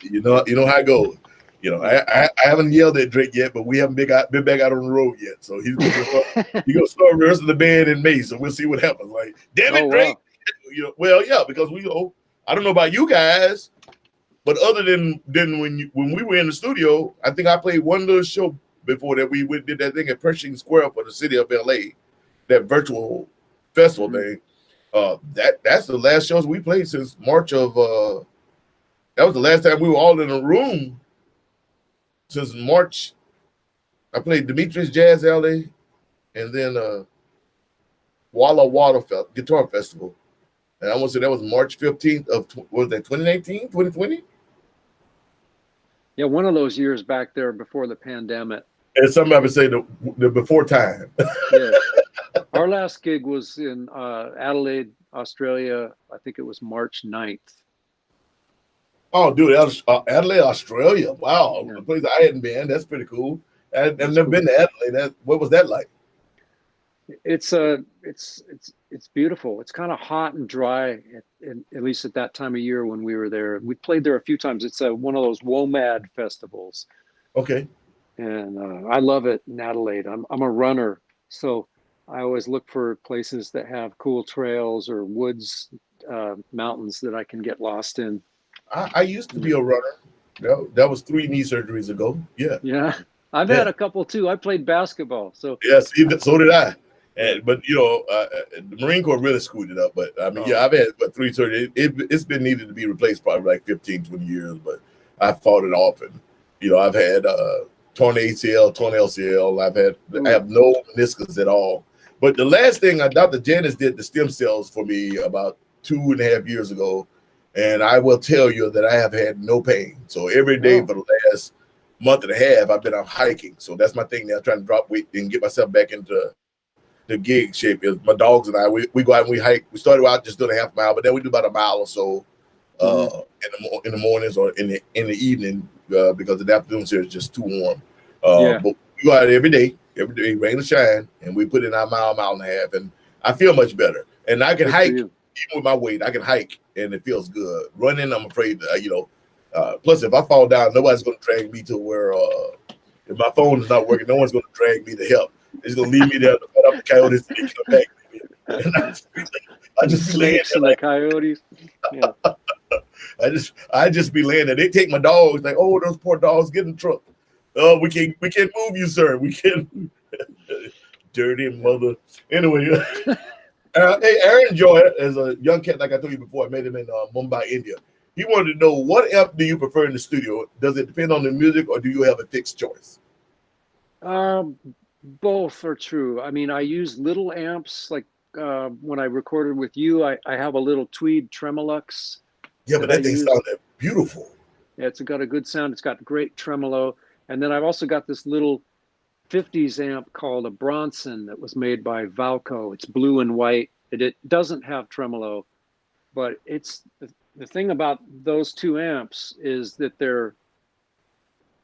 you know how it goes. You know, I haven't yelled at Drake yet, but we haven't been back out on the road yet. So he's gonna start rehearsing the band in May. So we'll see what happens. Like, damn it, Oh, Drake. wow. You know, well, yeah, because we I don't know about you guys, but other than when we were in the studio, I think I played one little show before that. We did that thing at Pershing Square for the city of LA, that virtual festival thing. That's the last shows we played since March of that was the last time we were all in a room since March. I played Demetrius Jazz Alley and then Walla Walla Guitar Festival. And I want to say that was March 15th of was that 2019, 2020? Yeah, one of those years back there before the pandemic. And somebody would say the before time. Yeah. Our last gig was in Adelaide, Australia. I think it was March 9th. Oh, dude, Adelaide, Australia. Wow. Yeah. The place I hadn't been. That's pretty cool. I've never been to Adelaide. What was that like? It's beautiful. It's kind of hot and dry, at least at that time of year when we were there. We played there a few times. It's one of those WOMAD festivals. Okay. And I love it in Adelaide. I'm a runner, so I always look for places that have cool trails or woods, mountains that I can get lost in. I used to be a runner. That was 3 knee surgeries ago. Yeah. Yeah. I've had a couple too. I played basketball. So yes, so did I. But the Marine Corps really screwed it up. But I mean, I've had 3 surgeries. It's been needed to be replaced probably like 15, 20 years, but I fought it off. And I've had torn ACL, torn LCL. I have no meniscus at all. But the last thing Dr. Janice did the stem cells for me about 2.5 years ago, and I will tell you that I have had no pain. So every day for the last month and a half, I've been out hiking. So that's my thing now, trying to drop weight and get myself back into the gig shape. Is my dogs and I, we go out and we hike. We started out just doing a half mile, but then we do about a mile or so in the mornings or in the evening because the afternoons here is just too warm. But we go out every day, rain or shine, and we put in our mile and a half, and I feel much better. And I can hike even with my weight. I can hike, and it feels good. Running, I'm afraid, plus if I fall down, nobody's going to drag me to where if my phone is not working, no one's going to drag me to help. It's going to leave me there to put up the coyotes and come back. And I just be laying there like coyotes. Yeah. I just be laying there. They take my dogs, like, oh, those poor dogs, get in the truck. Oh, we can't move you, sir. We can't. Dirty mother. Anyway, hey, Aaron Joy, as a young cat, like I told you before, I met him in Mumbai, India. He wanted to know, what amp do you prefer in the studio? Does it depend on the music, or do you have a fixed choice? Both are true. I mean, I use little amps. Like when I recorded with you, I have a little Tweed Tremolux. Yeah, but that thing sounded beautiful. Yeah, it's got a good sound. It's got great tremolo. And then I've also got this little 50s amp called a Bronson that was made by Valco. It's blue and white. It doesn't have tremolo, but it's the thing about those 2 amps is that they're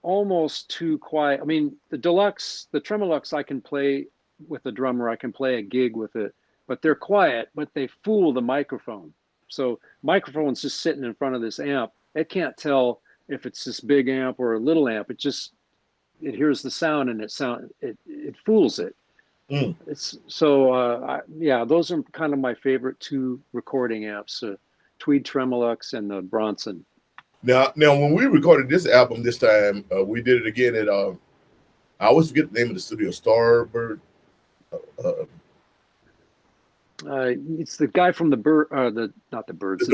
almost too quiet. I mean, the Tremolux, I can play with a drummer. I can play a gig with it, but they're quiet, but they fool the microphone. So microphone's just sitting in front of this amp. It can't tell if it's this big amp or a little amp. It hears the sound and it fools it. It's so those are kind of my favorite 2 recording amps, Tweed Tremolux and the Bronson. Now when we recorded this album this time, we did it again at I always forget the name of the studio, Starbird. It's the guy from the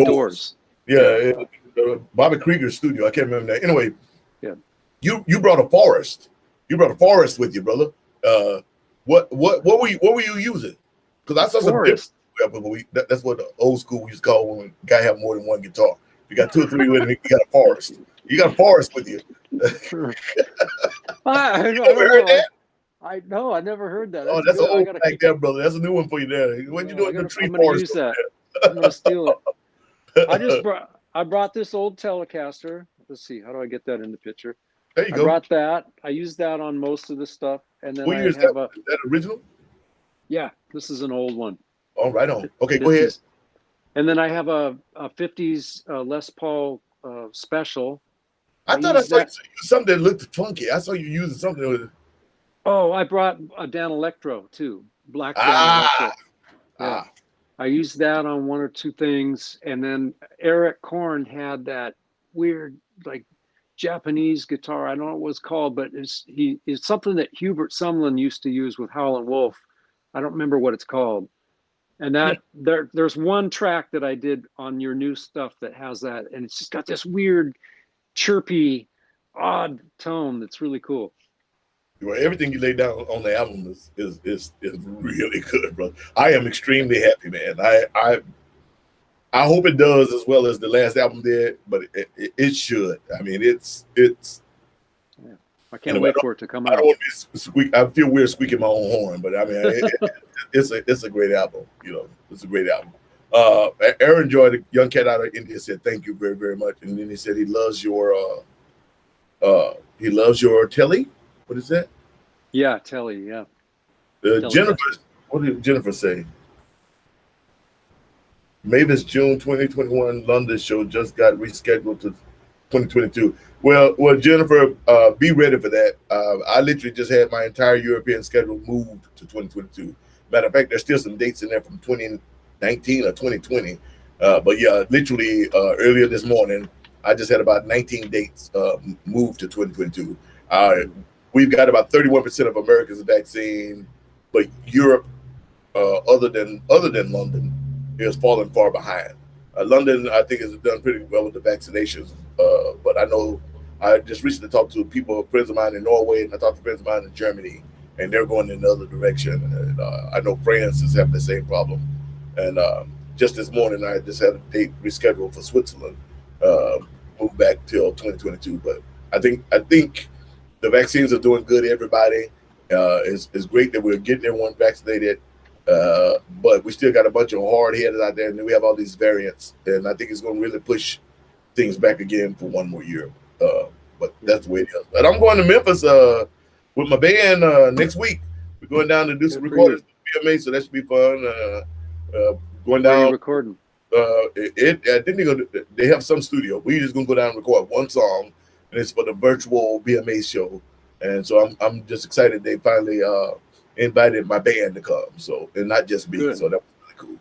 Doors. Yeah, Bobby Krieger's studio. I can't remember that. Anyway, yeah. You brought a forest. You brought a forest with you, brother. What were you using? Because I saw some different. That's what the old school we used to call when a guy have more than one guitar. You got 2 or 3 with him. You got a forest. You got a forest with you. I never heard that. I never heard that. That's an old like that, brother. That's a new one for you there. When you doing the tree I'm gonna forest? Use that. I'm gonna steal it. I brought this old Telecaster. Let's see, how do I get that in the picture? There you I go. brought that. I used that on most of the stuff, and then What I year is have that? Is that original? yeah. This is an old one. Oh, right on. Okay, go ahead. 50s. And then I have a 50s Les Paul special. I thought I use saw you that. use something that looked funky. I saw you using something that was Oh, I brought a Dan Electro too, black Dan ah Electro. Yeah, ah. I used that on one or two things, and then Eric Korn had that weird like Japanese guitar. I don't know what it was called, but it's something that Hubert Sumlin used to use with Howlin' Wolf. I don't remember what it's called. And Hmm. that there's one track that I did on your new stuff that has that, and it's just got this weird, chirpy, odd tone that's really cool. Well, everything you laid down on the album is really good, bro. I am extremely happy, man. I hope it does as well as the last album did, but it should. I mean, it's. Yeah. I can't Anyway, wait for it to come I don't out. want to be squeak. I feel weird squeaking my own horn, but I mean, it's a great album. You know, it's a great album. Aaron Joy, the young cat out of India, said thank you very very much, and then he said he loves your telly. What is that? Yeah, Telly. Yeah, Jennifer. Telecaster. What did Jennifer say? Mavis June 2021 London show just got rescheduled to 2022. Well, Jennifer, be ready for that. I literally just had my entire European schedule moved to 2022. Matter of fact, there's still some dates in there from 2019 or 2020. But yeah, literally earlier this morning, I just had about 19 dates moved to 2022. We've got about 31% of Americans vaccine, but Europe, other than London, is falling far behind. London, I think, has done pretty well with the vaccinations. But I know I just recently talked to friends of mine in Norway, and I talked to friends of mine in Germany, and they're going in the other direction. And I know France is having the same problem. And just this morning, I just had a date rescheduled for Switzerland, moved back till 2022. But I think the vaccines are doing good. Everybody, it's great that we're getting everyone vaccinated. But we still got a bunch of hard headed out there, and then we have all these variants, and I think it's going to really push things back again for one more year. But that's the way it is. But I'm going to Memphis with my band next week. We're going down to do some recordings for BMA, so that should be fun. Going Where are you down. recording? I think they have some studio. We just gonna go down and record one song, and it's for the virtual BMA show. And so I'm just excited they finally invited my band to come. So, and not just me. Good. So that was really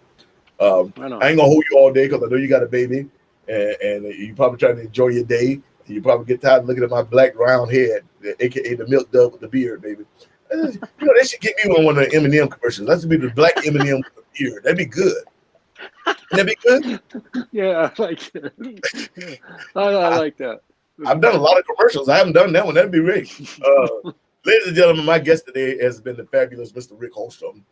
cool. Right on. I ain't gonna hold you all day because I know you got a baby, and you probably trying to enjoy your day. You probably get tired of looking at my black round head, aka the milk dove with the beard, baby. You know, they should get me on one of the M&M commercials. That should be the black M&M with the beard. That'd be good. Wouldn't that be good? Yeah, I like that. Yeah. I like that. I've done a lot of commercials. I haven't done that one. That'd be great. Ladies and gentlemen, my guest today has been the fabulous Mr. Rick Holstrom.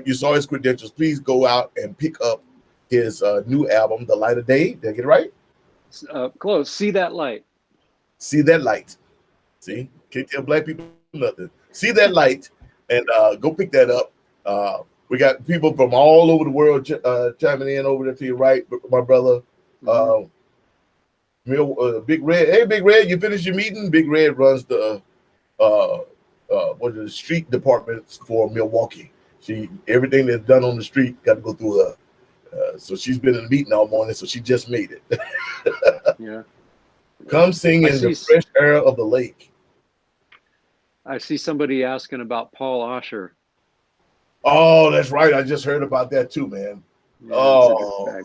You saw his credentials. Please go out and pick up his new album, The Light of Day. Did I get it right? Close. See that light. See that light. See? Can't tell black people nothing. See that light and go pick that up. We got people from all over the world chiming in over there to your right, my brother. Big Red. Hey, Big Red, you finished your meeting? Big Red runs the the street departments for Milwaukee. Everything that's done on the street got to go through her. So she's been in the meeting all morning, so she just made it. Yeah. Come sing in the fresh air of the lake. I see somebody asking about Paul Osher. Oh, that's right. I just heard about that too, man. Yeah,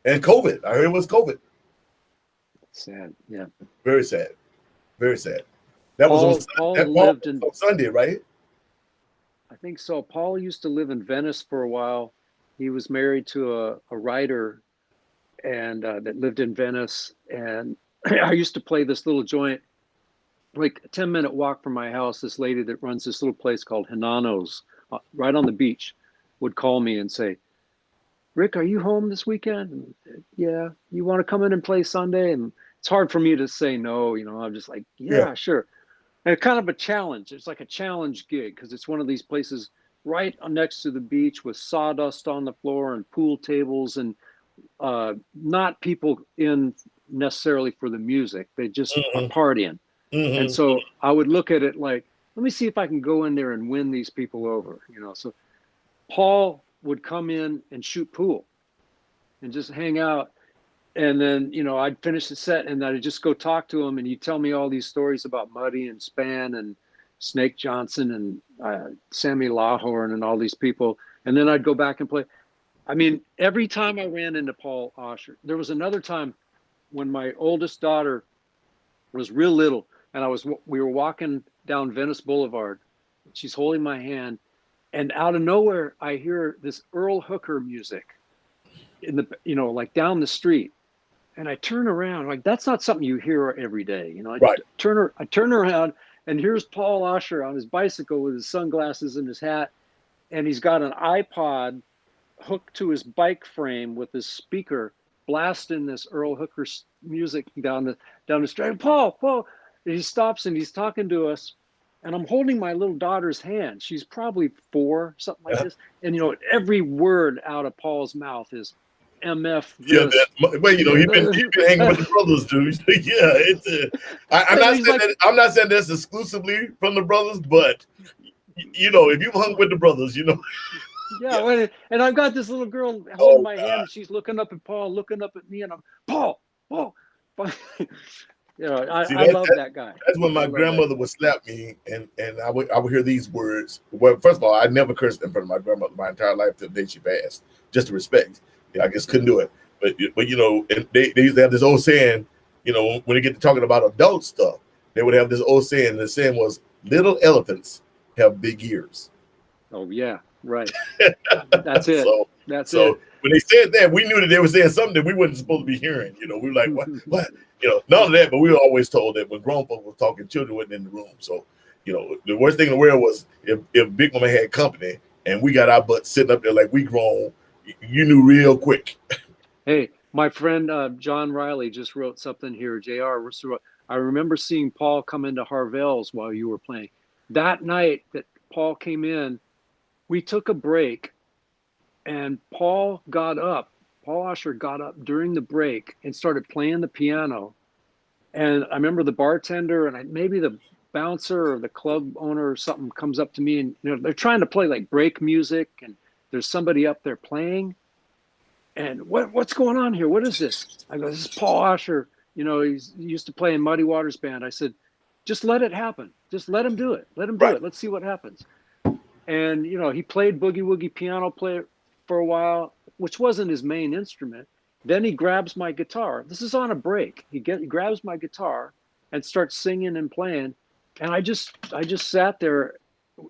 and COVID. I heard it was COVID. Sad. Yeah. Very sad. Very sad. That was on Sunday, right? I think so. Paul used to live in Venice for a while. He was married to a writer and that lived in Venice. And I used to play this little joint, like a 10-minute walk from my house. This lady that runs this little place called Hinano's right on the beach would call me and say, Rick, are you home this weekend? And, yeah. You want to come in and play Sunday? And it's hard for me to say no. You know, I'm just like, yeah. Sure. And it's kind of a challenge. It's like a challenge gig because it's one of these places right next to the beach with sawdust on the floor and pool tables and not people in necessarily for the music. They just are partying. And so I would look at it like, let me see if I can go in there and win these people over, you know. So Paul would come in and shoot pool and just hang out. And then, you know, I'd finish the set and I'd just go talk to him, and he'd tell me all these stories about Muddy and Span and Snake Johnson and Sammy Lawhorn and all these people. And then I'd go back and play. I mean, every time I ran into Paul Osher, there was another time when my oldest daughter was real little, and we were walking down Venice Boulevard. She's holding my hand, and out of nowhere, I hear this Earl Hooker music in the, you know, like down the street. And I turn around, like, that's not something you hear every day. You know, I turn around, and here's Paul Osher on his bicycle with his sunglasses and his hat. And he's got an iPod hooked to his bike frame with his speaker, blasting this Earl Hooker music down the street. Paul, and he stops and he's talking to us. And I'm holding my little daughter's hand. She's probably 4, something like this. And, you know, every word out of Paul's mouth is MF. Yeah, well, you know, he's been hanging with the brothers, dude. Yeah, I'm not saying that's exclusively from the brothers, but you know, if you hung with the brothers, you know. Yeah, and I've got this little girl holding my hand, and she's looking up at Paul, looking up at me, and I'm Paul. You know, I love that guy. That's when my grandmother would slap me, and I would hear these words. Well, first of all, I never cursed in front of my grandmother my entire life till the day she passed, just to respect. Yeah, I just couldn't do it. But you know, and they used to have this old saying, you know, when they get to talking about adult stuff, they would have this old saying. And the saying was, "Little elephants have big ears." Oh yeah, right. That's it. So when they said that, we knew that they were saying something that we wasn't supposed to be hearing. You know, we were like, what? You know, none of that. But we were always told that when grown folks were talking, children wasn't in the room. So, you know, the worst thing in the world was if Big Mama had company and we got our butts sitting up there like we grown, you knew real quick. Hey, my friend John Riley just wrote something here. JR, I remember seeing Paul come into Harvell's while you were playing. That night that Paul came in, we took a break, and Paul Osher got up during the break and started playing the piano. And I remember the bartender and maybe the bouncer or the club owner or something comes up to me, and you know, they're trying to play like break music, and there's somebody up there playing. And what's going on here? What is this? I go, this is Paul Osher. You know, he used to play in Muddy Waters Band. I said, just let it happen. Just let him do it. Let him do it. Let's see what happens. And, you know, he played boogie woogie piano player for a while, which wasn't his main instrument. Then he grabs my guitar. This is on a break. He grabs my guitar and starts singing and playing. And I just sat there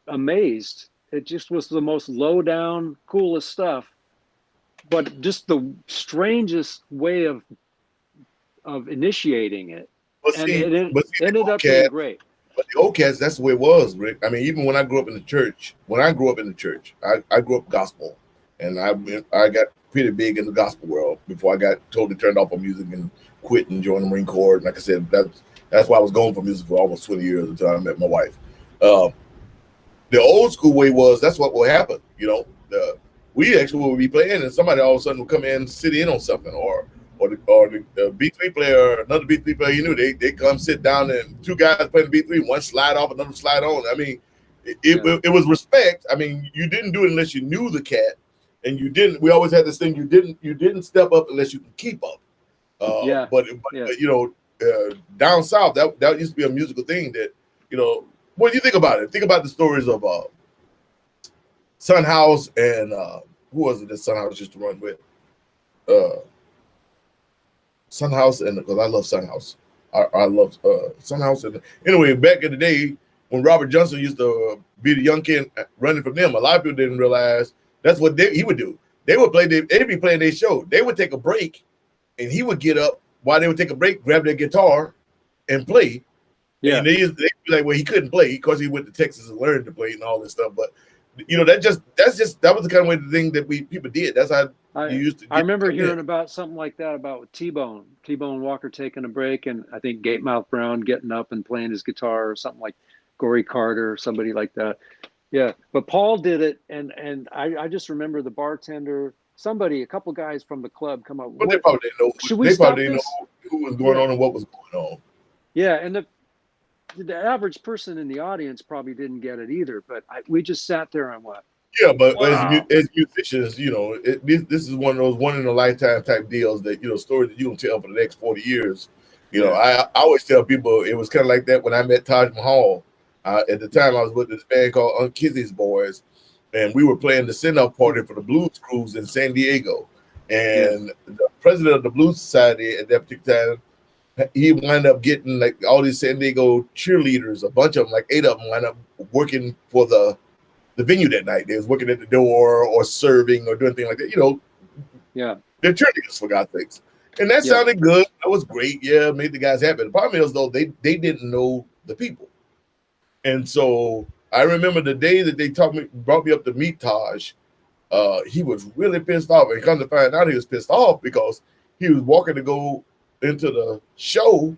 amazed. It just was the most low down, coolest stuff, but just the strangest way of initiating it. And it ended up being great. But the old cats, that's the way it was, Rick. I mean, even when I grew up in the church, I grew up gospel, and I got pretty big in the gospel world before I got totally turned off on music and quit and joined the Marine Corps. And like I said, that's why I was going for music for almost 20 years until I met my wife. The old school way was that's what will happen. You know, we actually would be playing, and somebody all of a sudden would come in and sit in on something, or the B3 player, another B3 player, you knew they come sit down, and 2 guys playing the B3, one slide off, another slide on. I mean, it was respect. I mean, you didn't do it unless you knew the cat, and you didn't. We always had this thing: you didn't step up unless you can keep up. But you know, down south, that used to be a musical thing. That, you know, what do you think about it? Think about the stories of Son House and who was it that Son House used to run with? Son House, and because I love Son House, I love Son House. And anyway, back in the day when Robert Johnson used to be the young kid running from them, a lot of people didn't realize that's what he would do. They would play. They'd be playing their show. They would take a break, and he would get up while they would take a break, grab their guitar, and play. Yeah, and they'd be like, well, he couldn't play because he went to Texas and learned to play and all this stuff. But you know, that was the kind of way the thing that people did. That's how. I remember hearing about something like that about T-Bone Walker taking a break, and I think Gatemouth Brown getting up and playing his guitar, or something like Gory Carter or somebody like that. Yeah, but Paul did it, and I just remember the bartender, a couple guys from the club come up. But they probably didn't know. They probably didn't know who was going on and what was going on. Yeah, and the average person in the audience probably didn't get it either. But we just sat there and what? Yeah, but Wow. as musicians, you know, this is one of those one in a lifetime type deals that, you know, stories that you can tell for the next 40 years. You know, I always tell people it was kind of like that when I met Taj Mahal. At the time, I was with this band called Aunt Kizzy's Boys, and we were playing the send-off party for the Blues Cruise in San Diego. And the president of the Blues Society at that particular time, he wound up getting like all these San Diego cheerleaders, a bunch of them, like 8 of them, wound up working for the venue that night. They was working at the door or serving or doing things like that. You know, they're cheerleaders for God's sakes. And that sounded good. That was great. Yeah, made the guys happy. The problem is though they didn't know the people, and so I remember the day that they brought me up to meet Taj. He was really pissed off, and come to find out he was pissed off because he was walking to go into the show,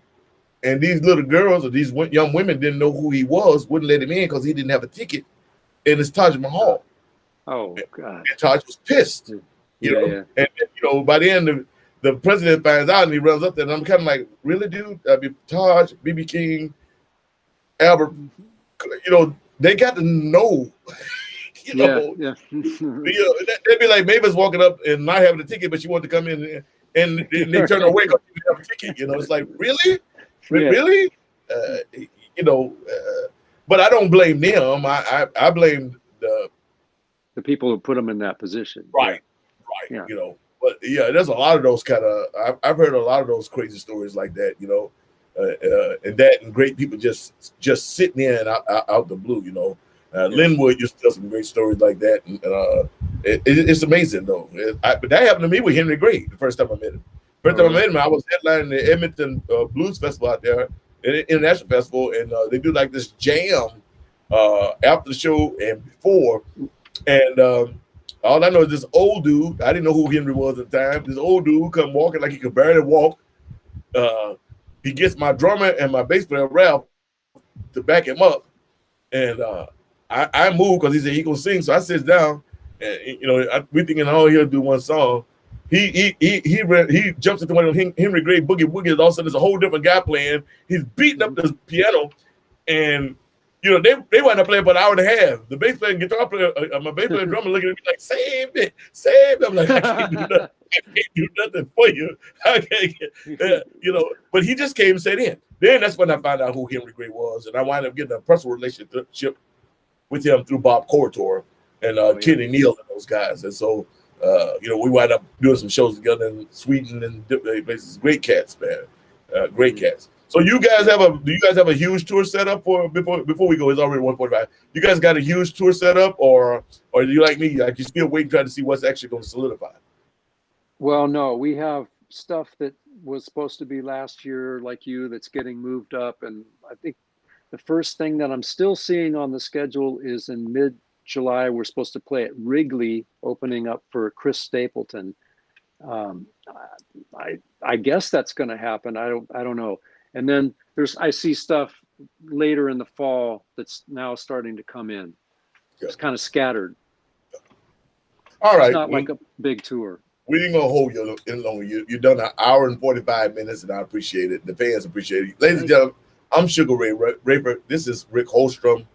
and these little girls or these young women didn't know who he was, wouldn't let him in because he didn't have a ticket. And it's Taj Mahal. Oh God! And Taj was pissed. You know, and you know, by the end, the president finds out and he runs up there, and I'm kind of like, really, dude? I mean, Taj, BB King, Albert, you know, they got to know. You know, they'd be like Mavis walking up and not having a ticket, but she wanted to come in, and they turn her away because she didn't have a ticket. You know, it's like, really, really, you know. But I don't blame them. I blame the people who put them in that position. Right. Yeah. You know, but yeah, there's a lot of those kind of. I've heard a lot of those crazy stories like that. You know, and great people just sitting in out the blue. You know, Linwood used to tell some great stories like that. And, it's amazing though. But that happened to me with Henry Gray the first time I met him. First time I met him, I was headlining the Edmonton Blues Festival out there. International festival, and they do like this jam after the show and before, and all I know is this old dude. I didn't know who Henry was at the time. This old dude come walking like he could barely walk. He gets my drummer and my bass player Ralph to back him up, and I move because he said he gonna sing. So I sit down, and you know we thinking, oh, he'll do one song. He jumps into one of Henry Gray boogie woogies. All of a sudden, there's a whole different guy playing. He's beating up the piano, and you know they wind up playing for an hour and a half. The bass player and guitar player, my bass player and drummer looking at me like, save it. I'm like, I can't do nothing for you. I can't, you know. But he just came and said in. Then that's when I found out who Henry Gray was, and I wound up getting a personal relationship with him through Bob Corritor and Kenny Neal and those guys, and so. You know, we wind up doing some shows together in Sweden and different places. Great cats, man. Great cats. So do you guys have a huge tour set up for before we go? It's already 1:45. You guys got a huge tour set up, or do you like me? Like you still waiting trying to see what's actually going to solidify? Well, no, we have stuff that was supposed to be last year, like you, that's getting moved up, and I think the first thing that I'm still seeing on the schedule is in mid-July. We're supposed to play at Wrigley, opening up for Chris Stapleton. I guess that's going to happen. I don't know. And then I see stuff later in the fall that's now starting to come in. It's kind of scattered. All right. It's not like a big tour. We ain't gonna hold you in longer. You've done an hour and 45 minutes, and I appreciate it. The fans appreciate it. Ladies and gentlemen, I'm Sugar Ray Raper. This is Rick Holstrom.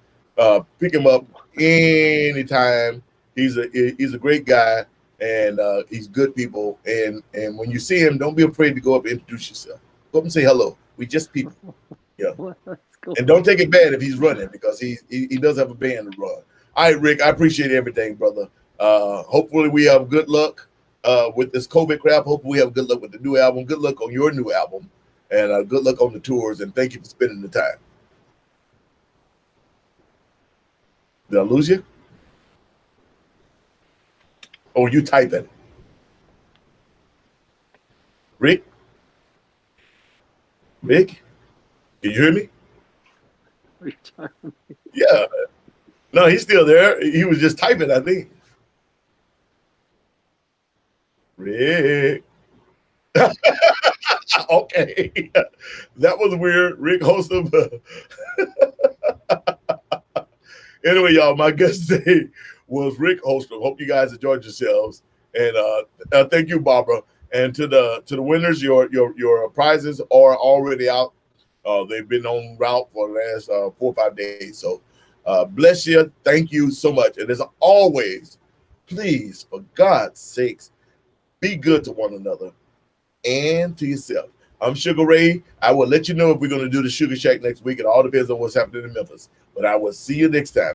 Pick him up anytime. He's a great guy, and he's good people. And when you see him, don't be afraid to go up and introduce yourself. Go up and say hello. We just people. Yeah. Cool. And don't take it bad if he's running, because he does have a band to run. All right, Rick, I appreciate everything, brother. Hopefully we have good luck with this COVID crap. Hopefully we have good luck with the new album. Good luck on your new album, and good luck on the tours. And thank you for spending the time. Did I lose you? Oh, you typing. Rick? Rick? Can you hear me? Yeah. No, he's still there. He was just typing, I think. Rick. Okay. That was weird. Rick Holstrom. Anyway, y'all, my guest today was Rick Holstrom. Hope you guys enjoyed yourselves. And thank you, Barbara. And to the winners, your prizes are already out. They've been on route for the last 4 or 5 days. So bless you. Thank you so much. And as always, please, for God's sakes, be good to one another and to yourself. I'm Sugar Ray. I will let you know if we're going to do the Suga Shack next week. It all depends on what's happening in Memphis. But I will see you next time.